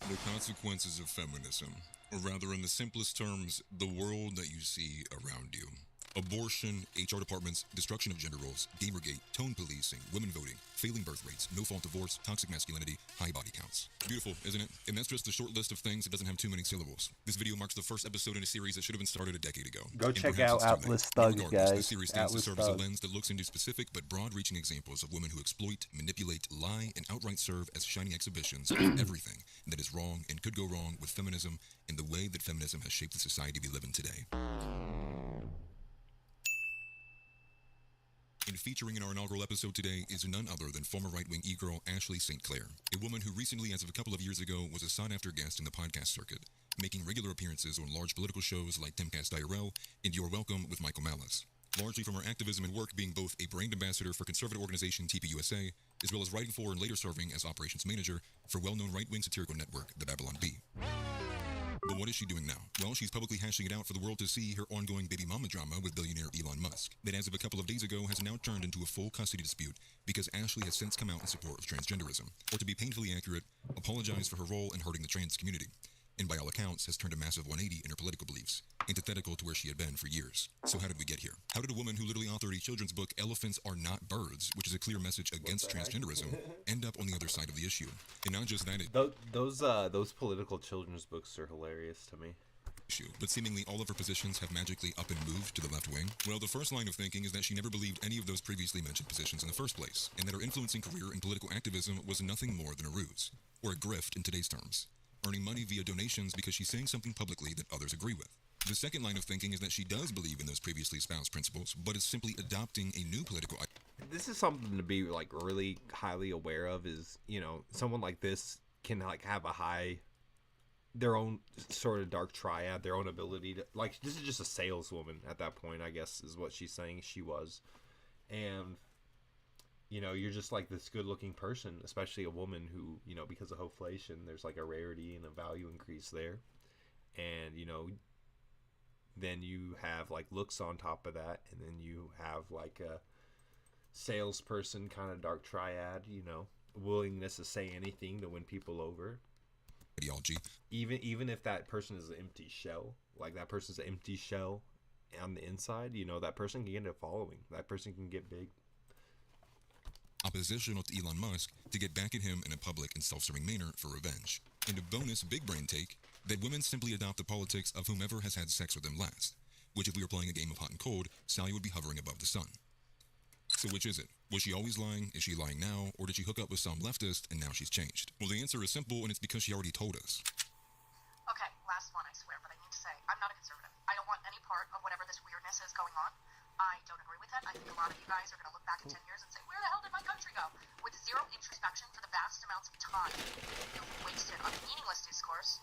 The consequences of feminism, or rather in the simplest terms, the world that you see around you. Abortion, HR departments, destruction of gender roles, Gamergate, tone policing, women voting, failing birth rates, no-fault divorce, toxic masculinity, high body counts. Beautiful, isn't it? And that's just a short list of things that doesn't have too many syllables. This video marks the first episode in a series that should have been started a decade ago. Go And check perhaps out it's too late. Atlas Thugs, Regardless, guys. the series stands to Atlas serve as a Thugs. lens that looks into specific but broad-reaching examples of women who exploit, manipulate, lie, and outright serve as shining exhibitions of everything that is wrong and could go wrong with feminism and the way that feminism has shaped the society we live in today. And featuring in our inaugural episode today is none other than former right-wing e-girl Ashley St. Clair, a woman who recently, as of a couple of years ago, was a sought-after guest in the podcast circuit, making regular appearances on large political shows like Timcast IRL and You're Welcome with Michael Malice. Largely from her activism and work being both a brand ambassador for conservative organization TPUSA, as well as writing for and later serving as operations manager for well-known right-wing satirical network, the Babylon Bee. But what is she doing now? Well, she's publicly hashing it out for the world to see her ongoing baby mama drama with billionaire Elon Musk, that as of a couple of days ago has now turned into a full custody dispute because Ashley has since come out in support of transgenderism, or to be painfully accurate, apologized for her role in hurting the trans community, and by all accounts has turned a massive 180 in her political beliefs, antithetical to where she had been for years. So how did we get here? How did a woman who literally authored a children's book, Elephants Are Not Birds, which is a clear message against transgenderism, end up on the other side of the issue? And not just that, those political children's books are hilarious to me. But seemingly all of her positions have magically up and moved to the left wing. Well, the first line of thinking is that she never believed any of those previously mentioned positions in the first place, and that her influencing career in political activism was nothing more than a ruse, or a grift in today's terms, earning money via donations because she's saying something publicly that others agree with. The second line of thinking is that she does believe in those previously espoused principles, but is simply adopting a new political This is something to be like really highly aware of, is, you know, someone like this can like have their own sort of dark triad, their own ability to, like, this is just a saleswoman at that point, I guess, is what she's saying she was. And, you know, you're just like this good looking person, especially a woman who, you know, because of hoflation, there's like a rarity and a value increase there. And, you know, then you have like looks on top of that, and then you have like a salesperson kind of dark triad, you know, willingness to say anything to win people over. Ideology. Even if that person is an empty shell, like that person's an empty shell on the inside, you know, that person can get a following. That person can get big. Oppositional to Elon Musk to get back at him in a public and self-serving manner for revenge. And a bonus big brain take, that women simply adopt the politics of whomever has had sex with them last, which if we were playing a game of hot and cold, Sally would be hovering above the sun. So which is it? Was she always lying? Is she lying now? Or did she hook up with some leftist and now she's changed? Well, the answer is simple, and it's because she already told us. Okay, last one, I swear, but I need to say, I'm not a conservative. I don't want any part of whatever this weirdness is going on. I don't agree with it. I think a lot of you guys are going to look back in 10 years and say, where the hell did my country go? With zero introspection for the vast amounts of time you've wasted on meaningless discourse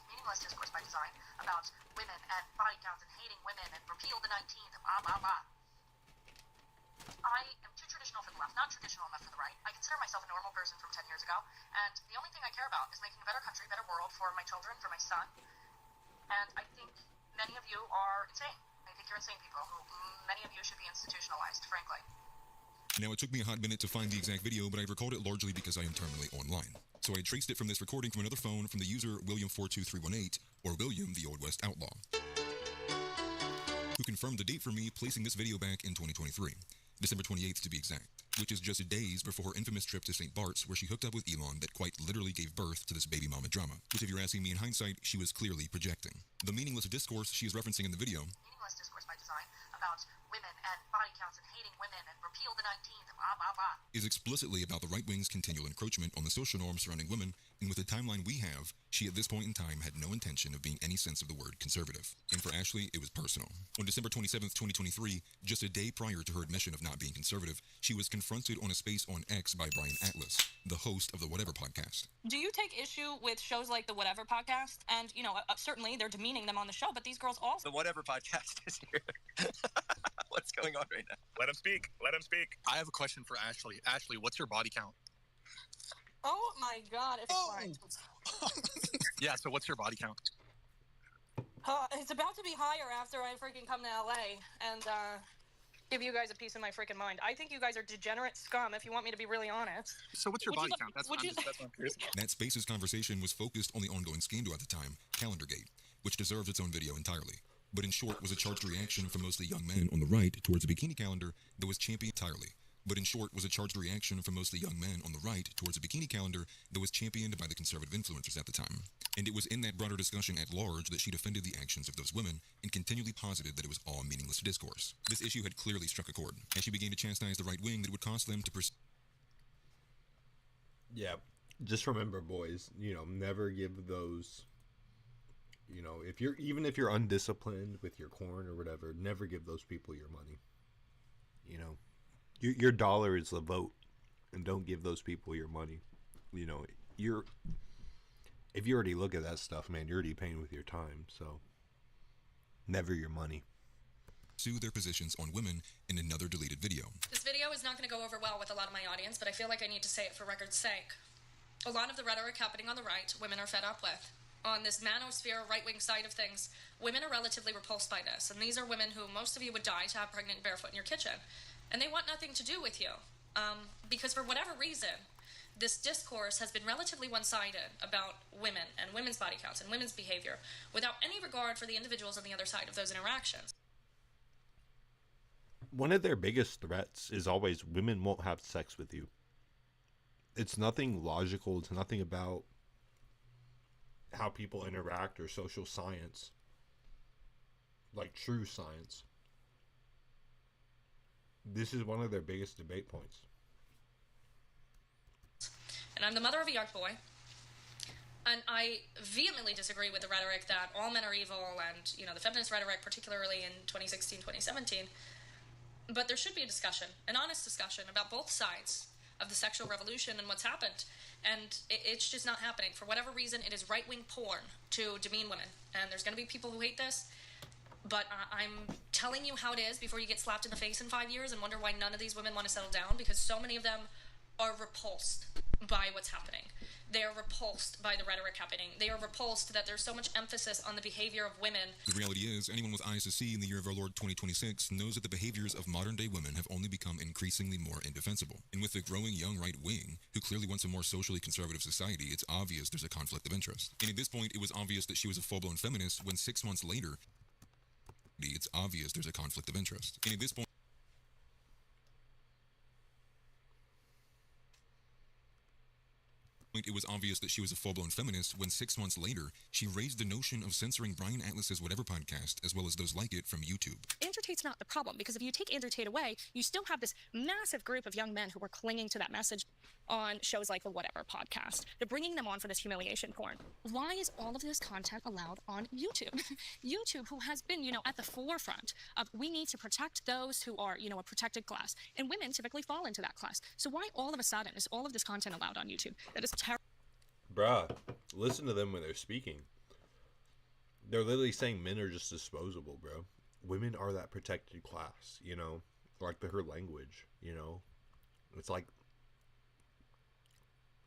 by design, about women and body counts and hating women and repeal the 19th and blah, blah, blah. I am too traditional for the left, not traditional enough for the right. I consider myself a normal person from 10 years ago, and the only thing I care about is making a better country, better world for my children, for my son. And I think many of you are insane. I think you're insane people who, many of you should be institutionalized, frankly. Now, it took me a hot minute to find the exact video, but I recalled it largely because I am terminally online. So I traced it from this recording from another phone from the user William42318, or William the Old West Outlaw, who confirmed the date for me, placing this video back in 2023. December 28th to be exact, which is just days before her infamous trip to St. Bart's, where she hooked up with Elon that quite literally gave birth to this baby mama drama, which if you're asking me in hindsight, she was clearly projecting. The meaningless discourse she is referencing in the video, Meaningless discourse by design about women and body counts and hating women and repeal the 19th and blah, blah, blah. is explicitly about the right wing's continual encroachment on the social norms surrounding women, and with the timeline we have, she at this point in time had no intention of being any sense of the word conservative. And for Ashley, it was personal. On December 27th, 2023, just a day prior to her admission of not being conservative, she was confronted on a space on X by Brian Atlas, the host of the Whatever podcast. Do you take issue with shows like the Whatever podcast? And, you know, certainly they're demeaning them on the show, but these girls also... The Whatever podcast is here. What's going on right now? Let him speak. Let him speak. I have a question for Ashley. Ashley, what's your body count? Oh my god, it's fine. Yeah, so what's your body count? It's about to be higher after I freaking come to LA and give you guys a piece of my freaking mind. I think you guys are degenerate scum, if you want me to be really honest. So what's your body count? That's what I'm curious about. That Space's conversation was focused on the ongoing scandal at the time, Calendargate, which deserves its own video entirely. But in short, was a charged reaction from mostly young men on the right towards a bikini calendar that was championed entirely. But in short, was a charged reaction from mostly young men on the right towards a bikini calendar that was championed by the conservative influencers at the time. And it was in that broader discussion at large that she defended the actions of those women and continually posited that it was all meaningless discourse. This issue had clearly struck a chord, and she began to chastise the right wing that it would cost them to Yeah, just remember, boys, you know, never give those, you know, even if you're undisciplined with your corn or whatever, never give those people your money. You know, Your dollar is the vote, and don't give those people your money. You know, if you already look at that stuff, man, you're already paying with your time. So, never your money. Sue their positions on women in another deleted video. This video is not going to go over well with a lot of my audience, but I feel like I need to say it for record's sake. A lot of the rhetoric happening on the right, women are fed up with. On this manosphere right-wing side of things, women are relatively repulsed by this, and these are women who most of you would die to have pregnant and barefoot in your kitchen. And they want nothing to do with you, because for whatever reason, this discourse has been relatively one-sided about women and women's body counts and women's behavior without any regard for the individuals on the other side of those interactions. One of their biggest threats is always women won't have sex with you. It's nothing logical. It's nothing about how people interact or social science, like true science. This is one of their biggest debate points. And I'm the mother of a young boy, and I vehemently disagree with the rhetoric that all men are evil and, you know, the feminist rhetoric, particularly in 2016, 2017. But there should be a discussion, an honest discussion about both sides of the sexual revolution and what's happened. And it's just not happening. For whatever reason, it is right-wing porn to demean women. And there's going to be people who hate this. But I'm telling you how it is before you get slapped in the face in 5 years and wonder why none of these women want to settle down, because so many of them are repulsed by what's happening. They are repulsed by the rhetoric happening. They are repulsed that there's so much emphasis on the behavior of women. The reality is, anyone with eyes to see in the year of our Lord 2026 knows that the behaviors of modern-day women have only become increasingly more indefensible. And with the growing young right wing, who clearly wants a more socially conservative society, it's obvious there's a conflict of interest. And at this point, it was obvious that she was a full-blown feminist when 6 months later, it's obvious there's a conflict of interest. And at this point, it was obvious that she was a full-blown feminist when 6 months later, she raised the notion of censoring Brian Atlas's Whatever podcast, as well as those like it from YouTube. Andrew Tate's not the problem, because if you take Andrew Tate away, you still have this massive group of young men who are clinging to that message on shows like the Whatever podcast. They're bringing them on for this humiliation porn. Why is all of this content allowed on YouTube? YouTube, who has been, you know, at the forefront of we need to protect those who are, you know, a protected class, and women typically fall into that class. So why all of a sudden is all of this content allowed on YouTube? That is terrible. Bruh, listen to them when they're speaking. They're literally saying men are just disposable, bro. Women are that protected class, you know? Like her language, you know? It's like,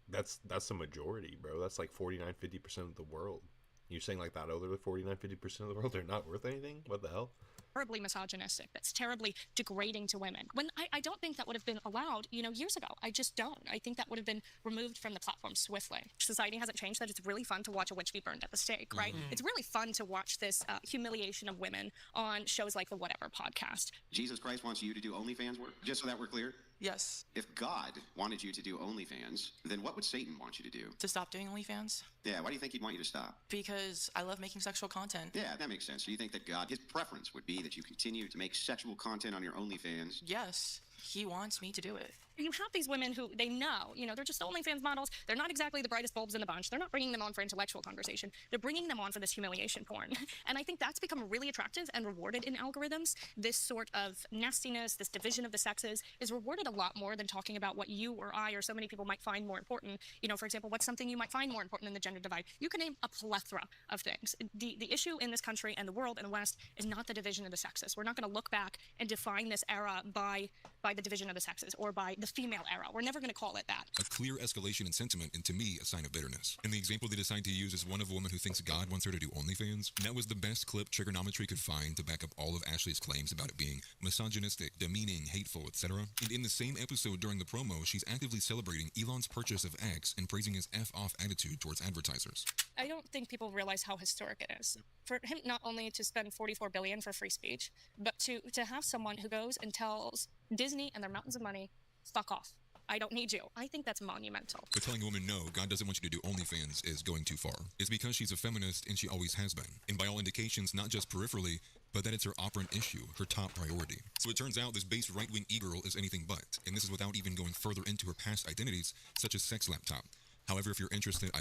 that's the majority, bro. That's like 49-50% of the world. You're saying like that other 49-50% of the world, they're not worth anything? What the hell? Terribly misogynistic. That's terribly degrading to women. When I don't think that would have been allowed, you know, years ago. I just don't. I think that would have been removed from the platform swiftly. Society hasn't changed that. It's really fun to watch a witch be burned at the stake, right? It's really fun to watch this humiliation of women on shows like the Whatever podcast. Jesus Christ wants you to do OnlyFans work? Just so that we're clear? Yes. If God wanted you to do OnlyFans, then what would Satan want you to do? To stop doing OnlyFans? Yeah, why do you think he'd want you to stop? Because I love making sexual content. Yeah, that makes sense. So you think that God, his preference would be that you continue to make sexual content on your OnlyFans? Yes. He wants me to do it. You have these women who they know, you know, they're just OnlyFans models. They're not exactly the brightest bulbs in the bunch. They're not bringing them on for intellectual conversation. They're bringing them on for this humiliation porn. And I think that's become really attractive and rewarded in algorithms. This sort of nastiness, this division of the sexes is rewarded a lot more than talking about what you or I or so many people might find more important. You know, for example, what's something you might find more important than the gender divide? You can name a plethora of things. The issue in this country and the world and the West is not the division of the sexes. We're not going to look back and define this era by the division of the sexes or by the female era. We're never going to call it that. A clear escalation in sentiment, and to me, a sign of bitterness. And the example they decide to use is one of a woman who thinks God wants her to do OnlyFans. And that was the best clip Trigonometry could find to back up all of Ashley's claims about it being misogynistic, demeaning, hateful, etc. And in the same episode during the promo, she's actively celebrating Elon's purchase of X and praising his F-off attitude towards advertisers. I don't think people realize how historic it is. For him not only to spend $44 billion for free speech, but to have someone who goes and tells Disney and their mountains of money, fuck off. I don't need you. I think that's monumental. But telling a woman no, God doesn't want you to do OnlyFans is going too far. It's because she's a feminist and she always has been. And by all indications, not just peripherally, but that it's her operant issue, her top priority. So it turns out this base right-wing e-girl is anything but. And this is without even going further into her past identities, such as Sex Laptop. However, if you're interested,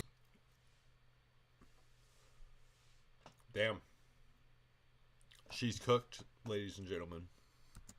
Damn. She's cooked, ladies and gentlemen.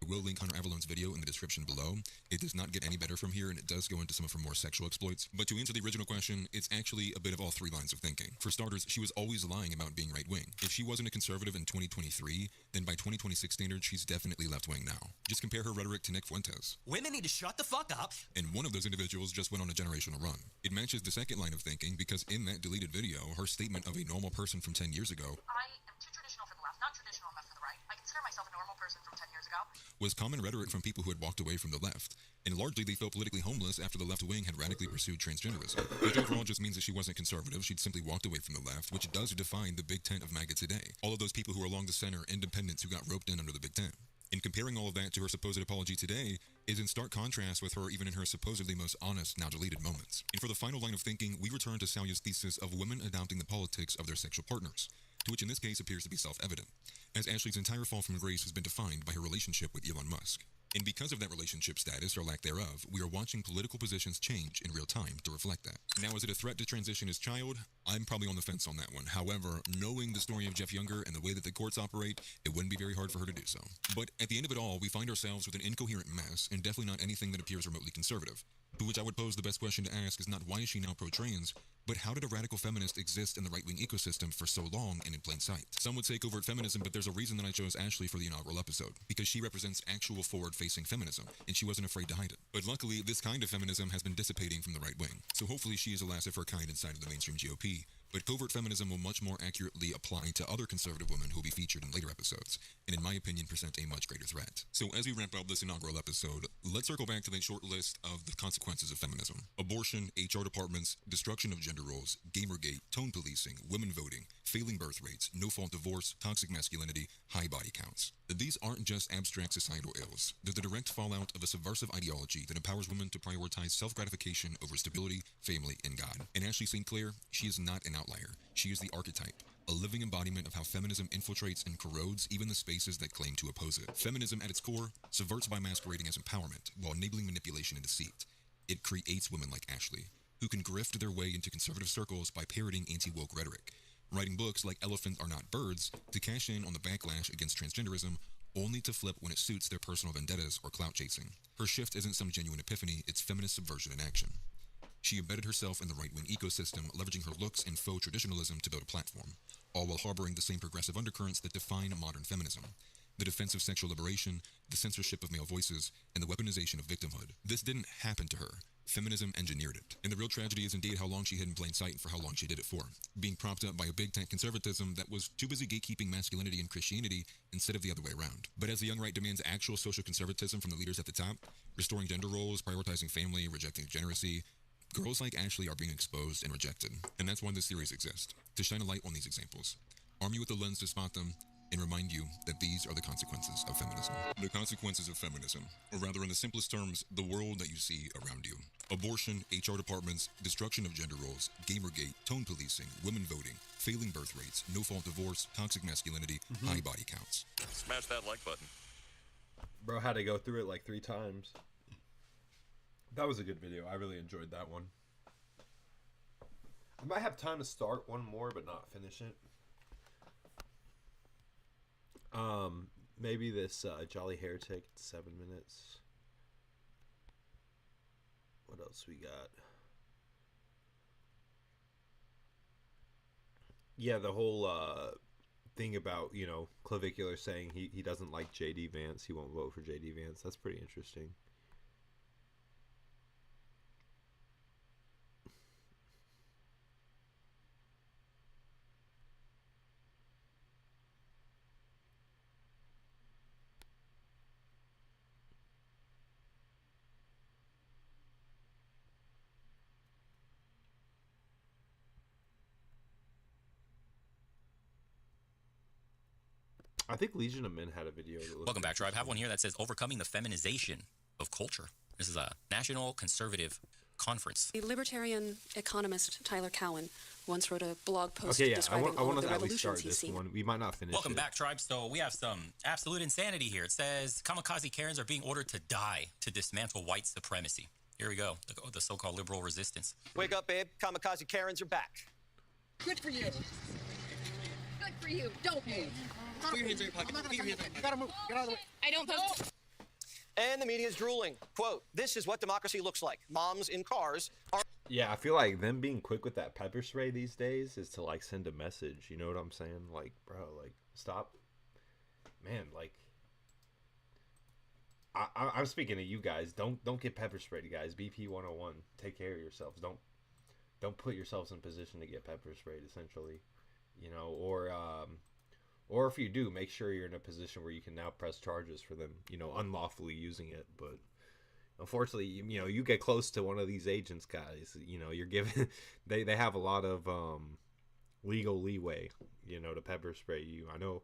I will link Hunter Avalon's video in the description below. It does not get any better from here, and it does go into some of her more sexual exploits. But to answer the original question, it's actually a bit of all three lines of thinking. For starters, she was always lying about being right-wing. If she wasn't a conservative in 2023, then by 2026 standards, she's definitely left-wing now. Just compare her rhetoric to Nick Fuentes. Women need to shut the fuck up. And one of those individuals just went on a generational run. It matches the second line of thinking because in that deleted video, her statement of a normal person from 10 years ago I am too traditional for the left, not traditional enough for the right. I consider myself a normal person from 10 years ago. was common rhetoric from people who had walked away from the left, and largely they felt politically homeless after the left wing had radically pursued transgenderism, which overall just means that she wasn't conservative, she'd simply walked away from the left, which does define the Big Tent of MAGA today. All of those people who are along the center, independents who got roped in under the Big Tent. And comparing all of that to her supposed apology today is in stark contrast with her even in her supposedly most honest, now deleted moments. And for the final line of thinking, we return to Salya's thesis of women adopting the politics of their sexual partners, to which in this case appears to be self-evident, as Ashley's entire fall from grace has been defined by her relationship with Elon Musk. And because of that relationship status, or lack thereof, we are watching political positions change in real time to reflect that. Now, is it a threat to transition his child? I'm probably on the fence on that one. However, knowing the story of Jeff Younger and the way that the courts operate, it wouldn't be very hard for her to do so. But at the end of it all, we find ourselves with an incoherent mess, and definitely not anything that appears remotely conservative. To which I would pose the best question to ask is not why is she now pro-trans, but how did a radical feminist exist in the right-wing ecosystem for so long and in plain sight? Some would say covert feminism, but there's a reason that I chose Ashley for the inaugural episode, because she represents actual forward-facing feminism, and she wasn't afraid to hide it. But luckily, this kind of feminism has been dissipating from the right wing, so hopefully she is the last of her kind inside of the mainstream GOP. But covert feminism will much more accurately apply to other conservative women who will be featured in later episodes, and in my opinion present a much greater threat. So as we wrap up this inaugural episode, let's circle back to the short list of the consequences of feminism. Abortion, HR departments, destruction of gender roles, Gamergate, tone policing, women voting, failing birth rates, no-fault divorce, toxic masculinity, high body counts. These aren't just abstract societal ills. They're the direct fallout of a subversive ideology that empowers women to prioritize self-gratification over stability, family, and God. And Ashley St. Clair, she is not an outlier. She is the archetype, a living embodiment of how feminism infiltrates and corrodes even the spaces that claim to oppose it. Feminism at its core subverts by masquerading as empowerment while enabling manipulation and deceit. It creates women like Ashley, who can grift their way into conservative circles by parroting anti-woke rhetoric, writing books like Elephants Are Not Birds to cash in on the backlash against transgenderism, only to flip when it suits their personal vendettas or clout chasing. Her shift isn't some genuine epiphany, it's feminist subversion in action. She embedded herself in the right-wing ecosystem, leveraging her looks and faux traditionalism to build a platform, all while harboring the same progressive undercurrents that define modern feminism. The defense of sexual liberation, the censorship of male voices, and the weaponization of victimhood. This didn't happen to her. Feminism engineered it. And the real tragedy is indeed how long she hid in plain sight and for how long she did it for, being propped up by a big tent conservatism that was too busy gatekeeping masculinity and Christianity instead of the other way around. But as the young right demands actual social conservatism from the leaders at the top, restoring gender roles, prioritizing family, rejecting degeneracy, girls like Ashley are being exposed and rejected. And that's why this series exists, to shine a light on these examples, arm you with the lens to spot them, and remind you that these are the consequences of feminism. The consequences of feminism, or rather in the simplest terms, the world that you see around you. Abortion, HR departments, destruction of gender roles, Gamergate, tone policing, women voting, failing birth rates, no-fault divorce, toxic masculinity, high body counts. Smash that like button. Bro had to go through it like 3 times. That was a good video. I really enjoyed that one. I might have time to start one more but not finish it. Maybe this Jolly Heretic, 7 minutes. What else we got? Yeah, the whole thing about, you know, Clavicular saying he doesn't like J.D. Vance. He won't vote for J.D. Vance. That's pretty interesting. I think Legion of Men had a video. Welcome back, Tribe. I have one here that says Overcoming the Feminization of Culture. This is a National Conservative Conference. The libertarian economist Tyler Cowen once wrote a blog post Okay, yeah, describing I all want of the to at least revolutions start he's this seen. one. We might not finish Welcome it. back, Tribe. So we have some absolute insanity here. It says kamikaze Karens are being ordered to die to dismantle white supremacy. Here we go, the so-called liberal resistance. Wake up, babe. Kamikaze Karens are back. Good for you. Good for you. Don't move. Put your hands in your pocket. Put your hands in your pocket. You gotta move. Get out of the way. I don't post. And the media is drooling. Quote, this is what democracy looks like. Moms in cars are... Yeah, I feel like them being quick with that pepper spray these days is to like send a message. You know what I'm saying? Like, bro, like stop, man. Like, I'm speaking to you guys. Don't get pepper sprayed, guys. BP 101. Take care of yourselves. Don't put yourselves in position to get pepper sprayed. Essentially, you know, or if you do, make sure you're in a position where you can now press charges for them, you know, unlawfully using it. But unfortunately, you know, you get close to one of these agents, guys, you know, you're given, they have a lot of legal leeway, you know, to pepper spray you. I know,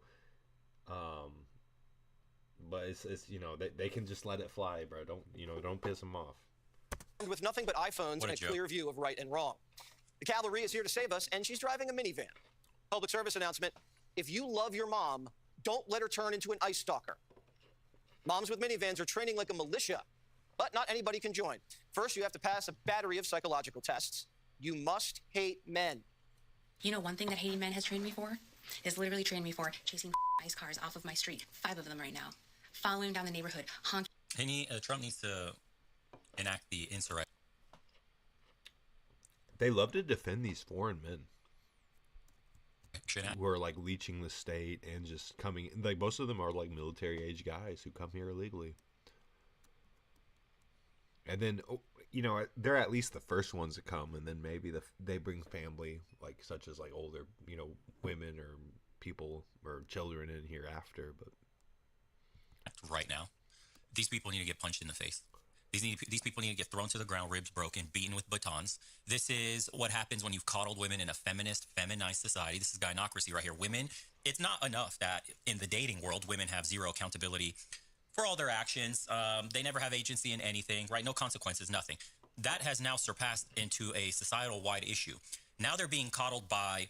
but it's you know, they can just let it fly, bro. Don't piss them off. With nothing but iPhones and a clear view of right and wrong. The cavalry is here to save us, and she's driving a minivan. Public service announcement. If you love your mom, don't let her turn into an ICE stalker. Moms with minivans are training like a militia, but not anybody can join. First, you have to pass a battery of psychological tests. You must hate men. You know, one thing that hating men has trained me for is literally trained me for chasing ICE cars off of my street. 5 of them right now. Following down the neighborhood, honking. Trump needs to enact the insurrection. They love to defend these foreign men who are like leeching the state and just coming, like most of them are like military age guys who come here illegally. And then, you know, they're at least the first ones to come, and then maybe they bring family, like such as like older, you know, women or people or children in here after. But right now, these people need to get punched in the face. These people need to get thrown to the ground, ribs broken, beaten with batons. This is what happens when you've coddled women in a feminized society. This is gynocracy right here. Women, it's not enough that in the dating world, women have zero accountability for all their actions. They never have agency in anything, right? No consequences, nothing. That has now surpassed into a societal-wide issue. Now they're being coddled by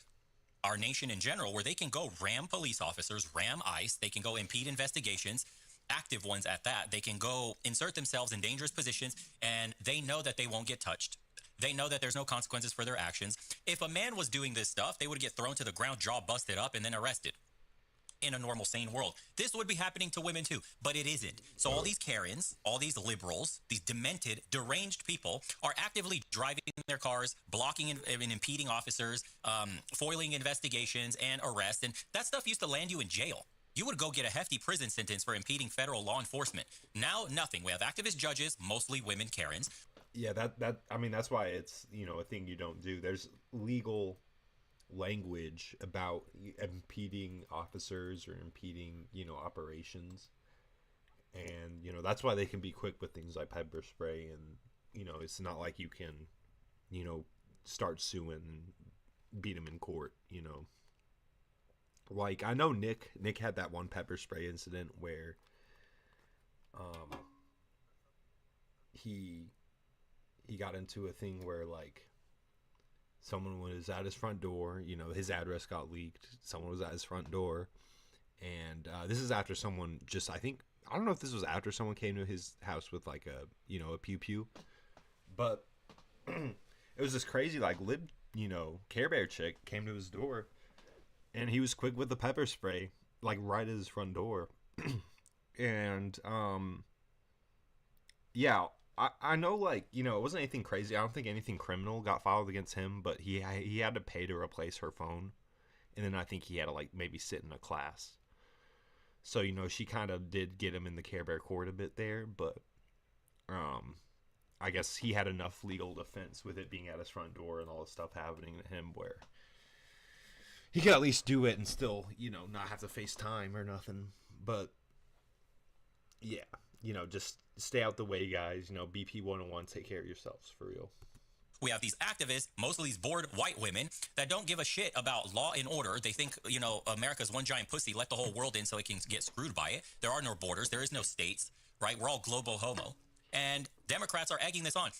our nation in general, where they can go ram police officers, ram ICE, they can go impede investigations, active ones at that. They can go insert themselves in dangerous positions, and they know that they won't get touched. They know that there's no consequences for their actions. If a man was doing this stuff, they would get thrown to the ground, jaw busted up, and then arrested. In a normal, sane world, this would be happening to women too, but it isn't. So all these Karens, all these liberals, these demented, deranged people are actively driving their cars, blocking and impeding officers, foiling investigations and arrests, and that stuff used to land you in jail. You would go get a hefty prison sentence for impeding federal law enforcement. Now, nothing. We have activist judges, mostly women Karens. Yeah, I mean, that's why it's, you know, a thing you don't do. There's legal language about impeding officers or impeding, you know, operations. And, you know, that's why they can be quick with things like pepper spray. And, you know, it's not like you can, you know, start suing and beat them in court, you know. Like, I know Nick had that one pepper spray incident where he got into a thing where, like, someone was at his front door, you know, his address got leaked, someone was at his front door, and this is after someone just, I don't know if this was after someone came to his house with, like, a, you know, a pew-pew, but it was this crazy, like, you know, Care Bear chick came to his door, and he was quick with the pepper spray, like, right at his front door. And, yeah, I know, like, you know, it wasn't anything crazy. I don't think anything criminal got filed against him, but he had to pay to replace her phone. And then I think he had to, like, maybe sit in a class. So, you know, she kind of did get him in the Care Bear court a bit there, but, I guess he had enough legal defense with it being at his front door and all this stuff happening to him where he could at least do it and still, you know, not have to face time or nothing. But, yeah, you know, just stay out the way, guys. You know, BP 101, take care of yourselves, for real. We have these activists, mostly these bored white women, that don't give a shit about law and order. They think, you know, America's one giant pussy, let the whole world in so it can get screwed by it. There are no borders. There is no states, right? We're all global homo. And Democrats are egging this on.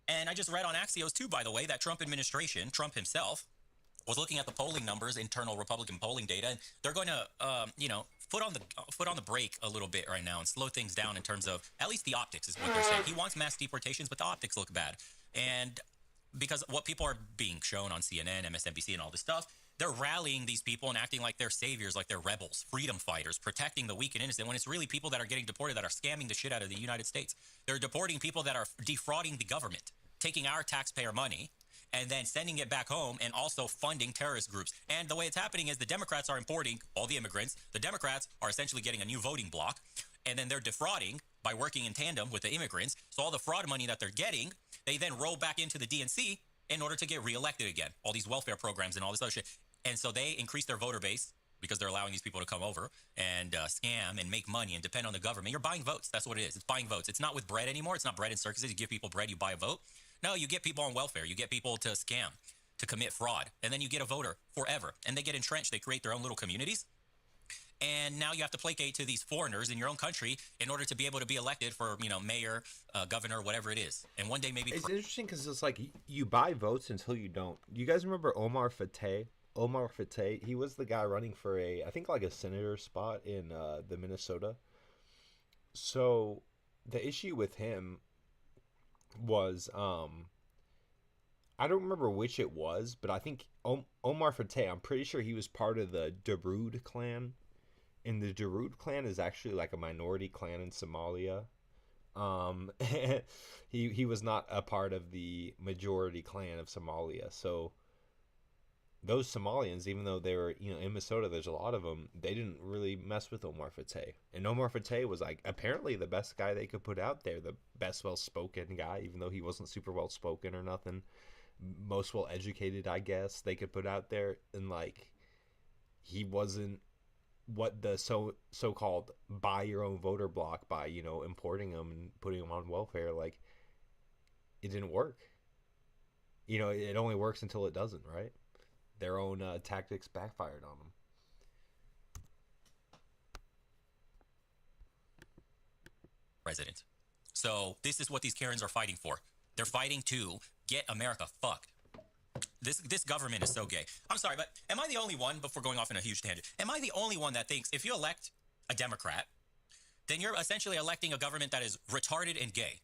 And I just read on Axios, too, by the way, that Trump administration, Trump himself, was looking at the polling numbers, internal Republican polling data, and they're going to, you know, foot on the brake a little bit right now and slow things down in terms of at least the optics is what they're saying. He wants mass deportations, but the optics look bad, and because what people are being shown on CNN, MSNBC, and all this stuff, They're rallying these people and acting like they're saviors, like they're rebels, freedom fighters, protecting the weak and innocent, when it's really people that are getting deported that are scamming the shit out of the United States. They're deporting people that are defrauding the government, taking our taxpayer money, and then sending it back home and also funding terrorist groups. And the way it's happening is the Democrats are importing all the immigrants. The Democrats are essentially getting a new voting bloc, and then they're defrauding by working in tandem with the immigrants. So all the fraud money that they're getting, they then roll back into the DNC in order to get reelected again. All these welfare programs and all this other shit. And so they increase their voter base because they're allowing these people to come over and scam and make money and depend on the government. You're buying votes. That's what it is. It's buying votes. It's not with bread anymore. It's not bread in circuses. You give people bread, you buy a vote. No, you get people on welfare. You get people to scam, to commit fraud. And then you get a voter forever. And they get entrenched. They create their own little communities. And now you have to placate to these foreigners in your own country in order to be able to be elected for, mayor, governor, whatever it is. And one day maybe... It's interesting because it's like you buy votes until you don't. You guys remember Omar Fateh? Omar Fateh, he was the guy running for I think like a senator spot in the Minnesota. So the issue with him was, I don't remember which it was, but I think Omar Fateh, I'm pretty sure he was part of the Darude clan. And the Darude clan is actually like a minority clan in Somalia. He was not a part of the majority clan of Somalia. So those Somalians, even though they were, in Minnesota, there's a lot of them, they didn't really mess with Omar Fateh. And Omar Fateh was like apparently the best guy they could put out there, the best well-spoken guy, even though he wasn't super well-spoken or nothing. Most well-educated, I guess, they could put out there. And like, he wasn't what the so-called buy your own voter block by, importing them and putting them on welfare. Like, it didn't work. It only works until it doesn't, right? Their own tactics backfired on them. President. So this is what these Karens are fighting for. They're fighting to get America fucked. This government is so gay. I'm sorry, but am I the only one, before going off in a huge tangent, am I the only one that thinks if you elect a Democrat, then you're essentially electing a government that is retarded and gay?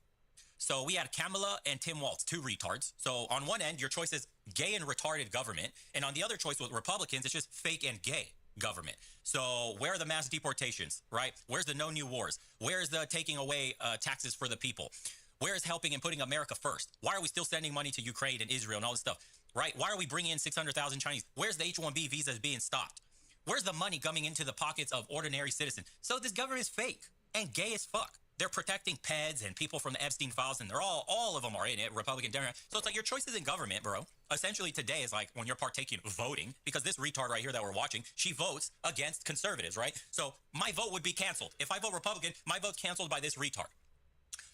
So we had Kamala and Tim Walz, two retards. So on one end, your choice is gay and retarded government. And on the other choice with Republicans, it's just fake and gay government. So where are the mass deportations, right? Where's the no new wars? Where's the taking away taxes for the people? Where is helping and putting America first? Why are we still sending money to Ukraine and Israel and all this stuff, right? Why are we bringing in 600,000 Chinese? Where's the H-1B visas being stopped? Where's the money coming into the pockets of ordinary citizens? So this government is fake and gay as fuck. They're protecting PEDs and people from the Epstein files, and they're all of them are in it, Republican, Democrat. So it's like your choices in government, bro. Essentially today is like when you're partaking voting, because this retard right here that we're watching, she votes against conservatives, right? So my vote would be canceled. If I vote Republican, my vote's canceled by this retard.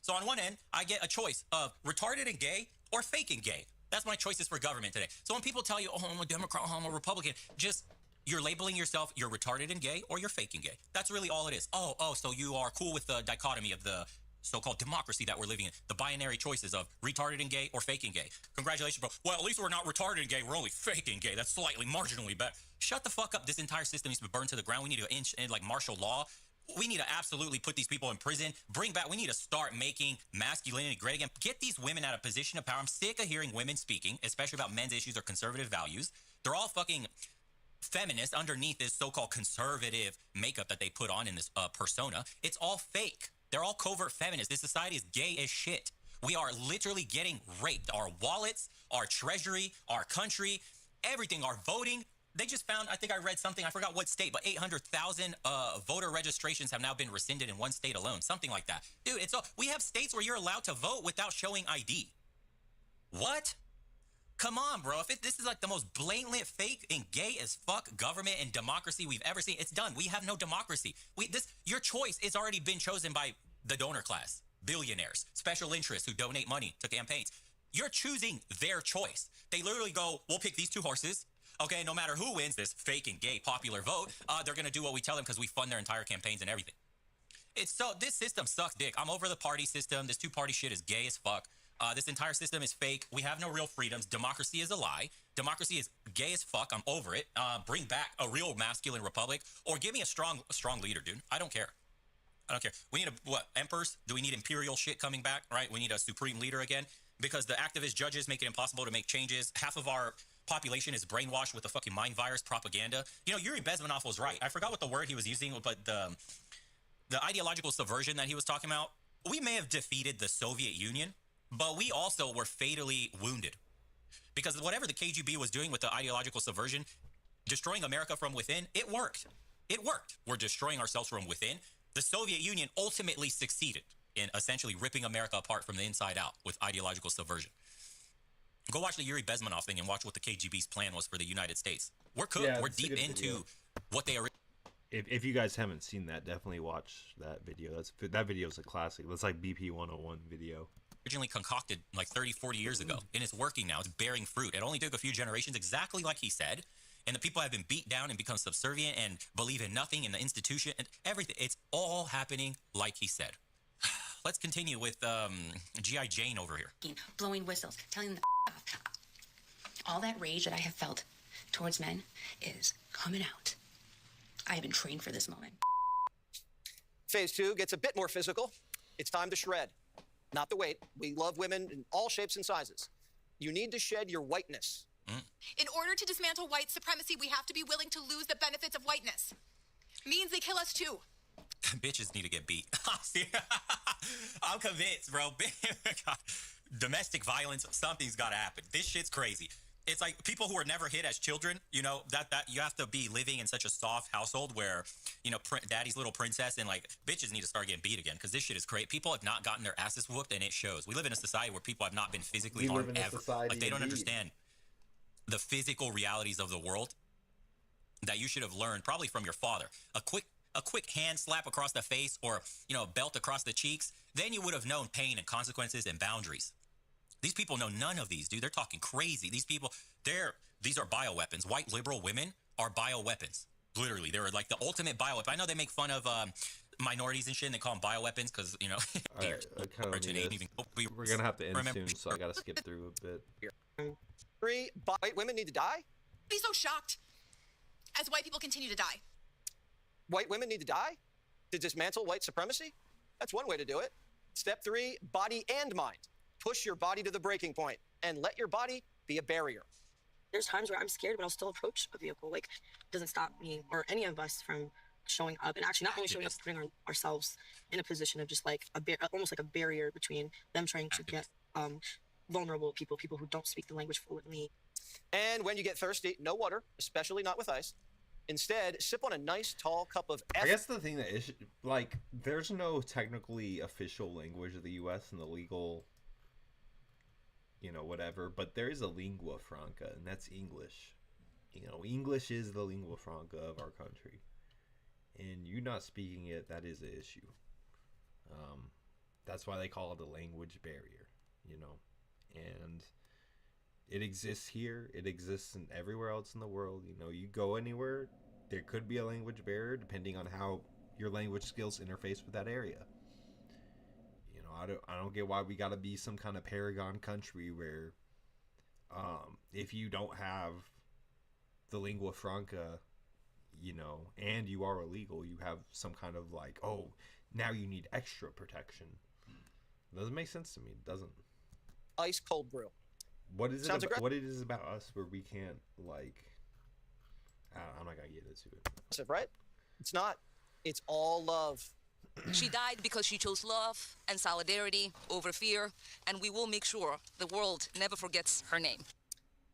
So on one end, I get a choice of retarded and gay or fake and gay. That's my choices for government today. So when people tell you, oh, I'm a Democrat, oh, I'm a Republican, just... you're labeling yourself, you're retarded and gay, or you're fake and gay. That's really all it is. Oh, so you are cool with the dichotomy of the so-called democracy that we're living in, the binary choices of retarded and gay or fake and gay. Congratulations, bro. Well, at least we're not retarded and gay, we're only fake and gay. That's slightly, marginally better. Shut the fuck up. This entire system needs to be burned to the ground. We need to inch in like martial law. We need to absolutely put these people in prison, we need to start making masculinity great again. Get these women out of position of power. I'm sick of hearing women speaking, especially about men's issues or conservative values. They're all fucking feminists underneath this so-called conservative makeup that they put on in this persona. It's all fake. They're all covert feminists. This society is gay as shit. We are literally getting raped. Our wallets, our treasury, our country, everything, our voting. They just found, I think I read something, I forgot what state, but 800,000 voter registrations have now been rescinded in one state alone. Something like that. Dude, we have states where you're allowed to vote without showing ID. What? Come on, bro. This is like the most blatantly fake and gay as fuck government and democracy we've ever seen. It's done. We have no democracy. Your choice is already been chosen by the donor class, billionaires, special interests who donate money to campaigns. You're choosing their choice. They literally go, we'll pick these two horses. Okay, no matter who wins this fake and gay popular vote, they're going to do what we tell them because we fund their entire campaigns and everything. This system sucks dick. I'm over the party system. This two-party shit is gay as fuck. This entire system is fake. We have no real freedoms. Democracy is a lie. Democracy is gay as fuck. I'm over it. Bring back a real masculine republic, or give me a strong leader, dude. I don't care. We need emperors? Do we need imperial shit coming back, right? We need a supreme leader again. because the activist judges make it impossible to make changes. Half of our population is brainwashed with the fucking mind virus propaganda. You know, Yuri Bezmenov was right. I forgot what the word he was using, but the ideological subversion that he was talking about, we may have defeated the Soviet Union, but we also were fatally wounded. Because whatever the KGB was doing with the ideological subversion, destroying America from within, it worked. It worked. We're destroying ourselves from within. The Soviet Union ultimately succeeded in essentially ripping America apart from the inside out with ideological subversion. Go watch the Yuri Bezmenov thing and watch what the KGB's plan was for the United States. We're cooked. Yeah, we're it's a deep good into video. what they are. If you guys haven't seen that, definitely watch that video. That video is a classic. That's like BP 101 video. Originally concocted like 30, 40 years ago, and it's working now. It's bearing fruit. It only took a few generations, exactly like he said. And the people have been beat down and become subservient and believe in nothing in the institution and everything. It's all happening like he said. Let's continue with G.I. Jane over here. Blowing whistles, telling them to off. All that rage that I have felt towards men is coming out. I have been trained for this moment. Phase 2 gets a bit more physical. It's time to shred. Not the weight. We love women in all shapes and sizes. You need to shed your whiteness. In order to dismantle white supremacy, we have to be willing to lose the benefits of whiteness. Means they kill us too. Bitches need to get beat. I'm convinced, bro. God. Domestic violence, something's got to happen. This shit's crazy. It's like people who were never hit as children, you know, that you have to be living in such a soft household where, you know, daddy's little princess and like bitches need to start getting beat again because this shit is crazy. People have not gotten their asses whooped and it shows. We live in a society where people have not been physically harmed ever. Like they don't understand the physical realities of the world that you should have learned probably from your father. A quick hand slap across the face or, you know, a belt across the cheeks, then you would have known pain and consequences and boundaries. These people know none of these, dude. They're talking crazy. These people, these are bioweapons. White liberal women are bioweapons. Literally, they're like the ultimate bioweapon. I know they make fun of minorities and shit, and they call them bioweapons because, you know, we're going to have to end soon, so I got to skip through a bit. 3, white women need to die? Be so shocked as white people continue to die. White women need to die? To dismantle white supremacy? That's one way to do it. Step 3, body and mind. Push your body to the breaking point and let your body be a barrier. There's times where I'm scared, but I'll still approach a vehicle. Like, it doesn't stop me or any of us from showing up. And actually, not only showing up, putting ourselves in a position of just like almost like a barrier between them trying to get vulnerable people who don't speak the language fluently. And when you get thirsty, no water, especially not with ice. Instead, sip on a nice tall cup of I guess the thing that is, like, there's no technically official language of the U.S. in the legal, you know, whatever, but there is a lingua franca, and that's English. You know, English is the lingua franca of our country. And you not speaking it, that is an issue. That's why they call it a language barrier, you know. And it exists here. It exists in everywhere else in the world. You know, you go anywhere, there could be a language barrier depending on how your language skills interface with that area. You know, I don't get why we got to be some kind of paragon country where if you don't have the lingua franca, you know, and you are illegal, you have some kind of like, oh, now you need extra protection. It doesn't make sense to me. It doesn't. Ice cold brew. What is what it is about us where we can't, like, I'm not gonna get into it. Right? It's not. It's all love. She died because she chose love and solidarity over fear, and we will make sure the world never forgets her name.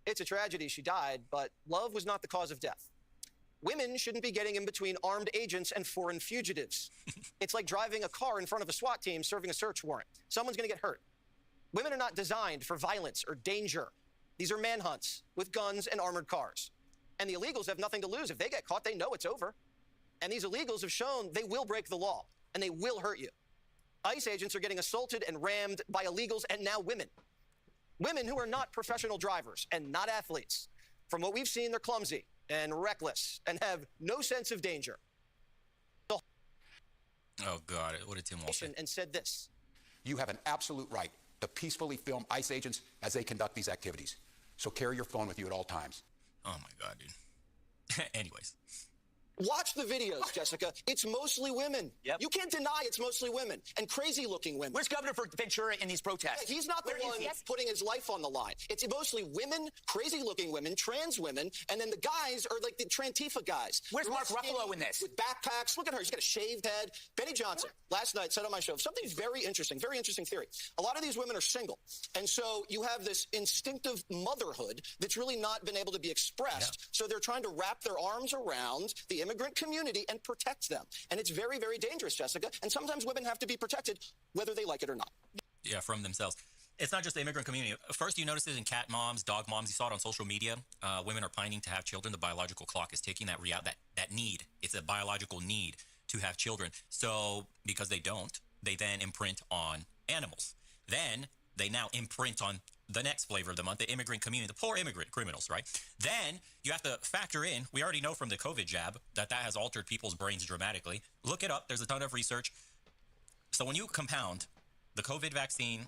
It's a tragedy she died, but love was not the cause of death. Women shouldn't be getting in between armed agents and foreign fugitives. It's like driving a car in front of a SWAT team serving a search warrant. Someone's gonna get hurt. Women are not designed for violence or danger. These are manhunts with guns and armored cars. And the illegals have nothing to lose. If they get caught, they know it's over. And these illegals have shown they will break the law, and they will hurt you. ICE agents are getting assaulted and rammed by illegals and now women. Women who are not professional drivers and not athletes. From what we've seen, they're clumsy and reckless and have no sense of danger. Oh, God. What did Tim Walsh say? And said this. You have an absolute right to peacefully film ICE agents as they conduct these activities. So carry your phone with you at all times. Oh, my God, dude. Anyways. Watch the videos, Jessica. It's mostly women. Yep. You can't deny it's mostly women and crazy-looking women. Where's Governor Ventura in these protests? Yeah, he's not the one putting his life on the line. It's mostly women, crazy-looking women, trans women, and then the guys are like the Trantifa guys. Where's Mark Ruffalo in this? With backpacks. Look at her. She's got a shaved head. Benny Johnson, last night, said on my show, something very interesting theory. A lot of these women are single. And so you have this instinctive motherhood that's really not been able to be expressed. Yeah. So they're trying to wrap their arms around the immigrant community and protect them. And it's very, very dangerous, Jessica. And sometimes women have to be protected whether they like it or not. Yeah, from themselves. It's not just the immigrant community. First, you notice it in cat moms, dog moms. You saw it on social media. Women are pining to have children. The biological clock is ticking. That need. It's a biological need to have children. So because they don't, they then imprint on animals. Then they now imprint on the next flavor of the month, the immigrant community, the poor immigrant criminals, right? Then you have to factor in, we already know from the COVID jab that has altered people's brains dramatically. Look it up. There's a ton of research. So when you compound the COVID vaccine,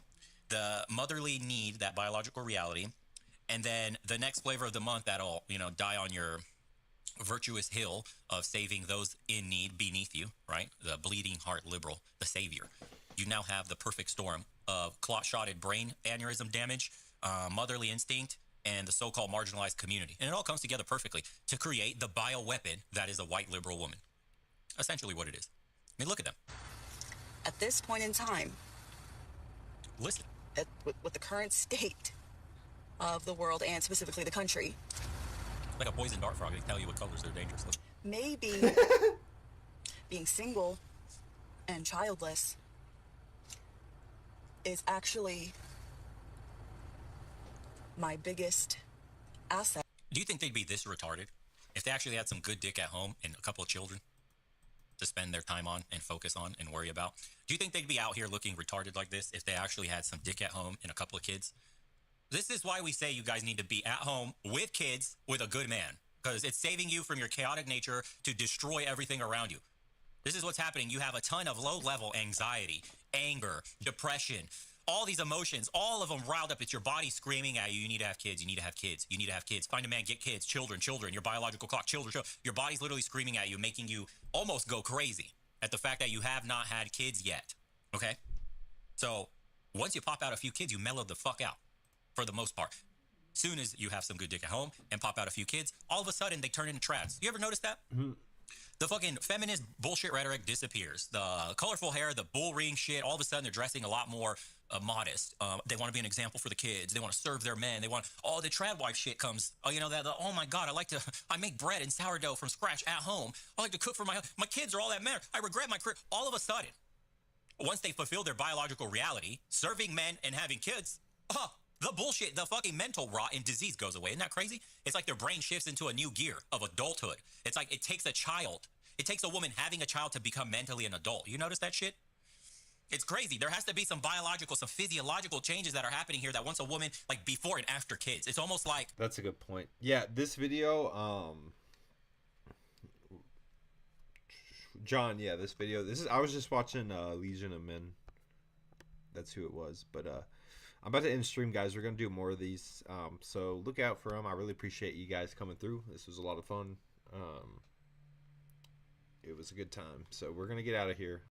the motherly need, that biological reality, and then the next flavor of the month that'll, die on your virtuous hill of saving those in need beneath you, right? The bleeding heart liberal, the savior. You now have the perfect storm of clot-shotted brain aneurysm damage, motherly instinct, and the so-called marginalized community. And it all comes together perfectly to create the bioweapon that is a white liberal woman. Essentially what it is. I mean, look at them. At this point in time, listen, with the current state of the world and specifically the country, like a poison dart frog, they tell you what colors are dangerous. Look. Maybe being single and childless is actually my biggest asset. Do you think they'd be this retarded if they actually had some good dick at home and a couple of children to spend their time on and focus on and worry about? Do you think they'd be out here looking retarded like this if they actually had some dick at home and a couple of kids? This is why we say you guys need to be at home with kids with a good man, because it's saving you from your chaotic nature to destroy everything around you. This is what's happening. You have a ton of low-level anxiety, anger, depression, all these emotions, all of them riled up. It's your body screaming at you. You need to have kids. You need to have kids. You need to have kids. Find a man, get kids, children, your biological clock, children. Your body's literally screaming at you, making you almost go crazy at the fact that you have not had kids yet, okay? So once you pop out a few kids, you mellow the fuck out for the most part. Soon as you have some good dick at home and pop out a few kids, all of a sudden they turn into trads. You ever notice that? Mm-hmm. The fucking feminist bullshit rhetoric disappears. The colorful hair, the bull ring shit, all of a sudden they're dressing a lot more modest. They want to be an example for the kids. They want to serve their men. They want, the trad wife shit comes. Oh my God, I make bread and sourdough from scratch at home. I like to cook for my kids are all that matter. I regret my career. All of a sudden, once they fulfill their biological reality, serving men and having kids, the bullshit, the fucking mental rot and disease goes away. Isn't that crazy? It's like their brain shifts into a new gear of adulthood. It's like it takes a woman having a child to become mentally an adult. You notice that shit? It's crazy. There has to be some biological, some physiological changes that are happening here that once a woman, like before and after kids, it's almost like... That's a good point. Yeah, this video, John, this video, I was just watching Legion of Men. That's who it was, but I'm about to end stream, guys. We're going to do more of these, so look out for them. I really appreciate you guys coming through. This was a lot of fun. It was a good time. So we're going to get out of here.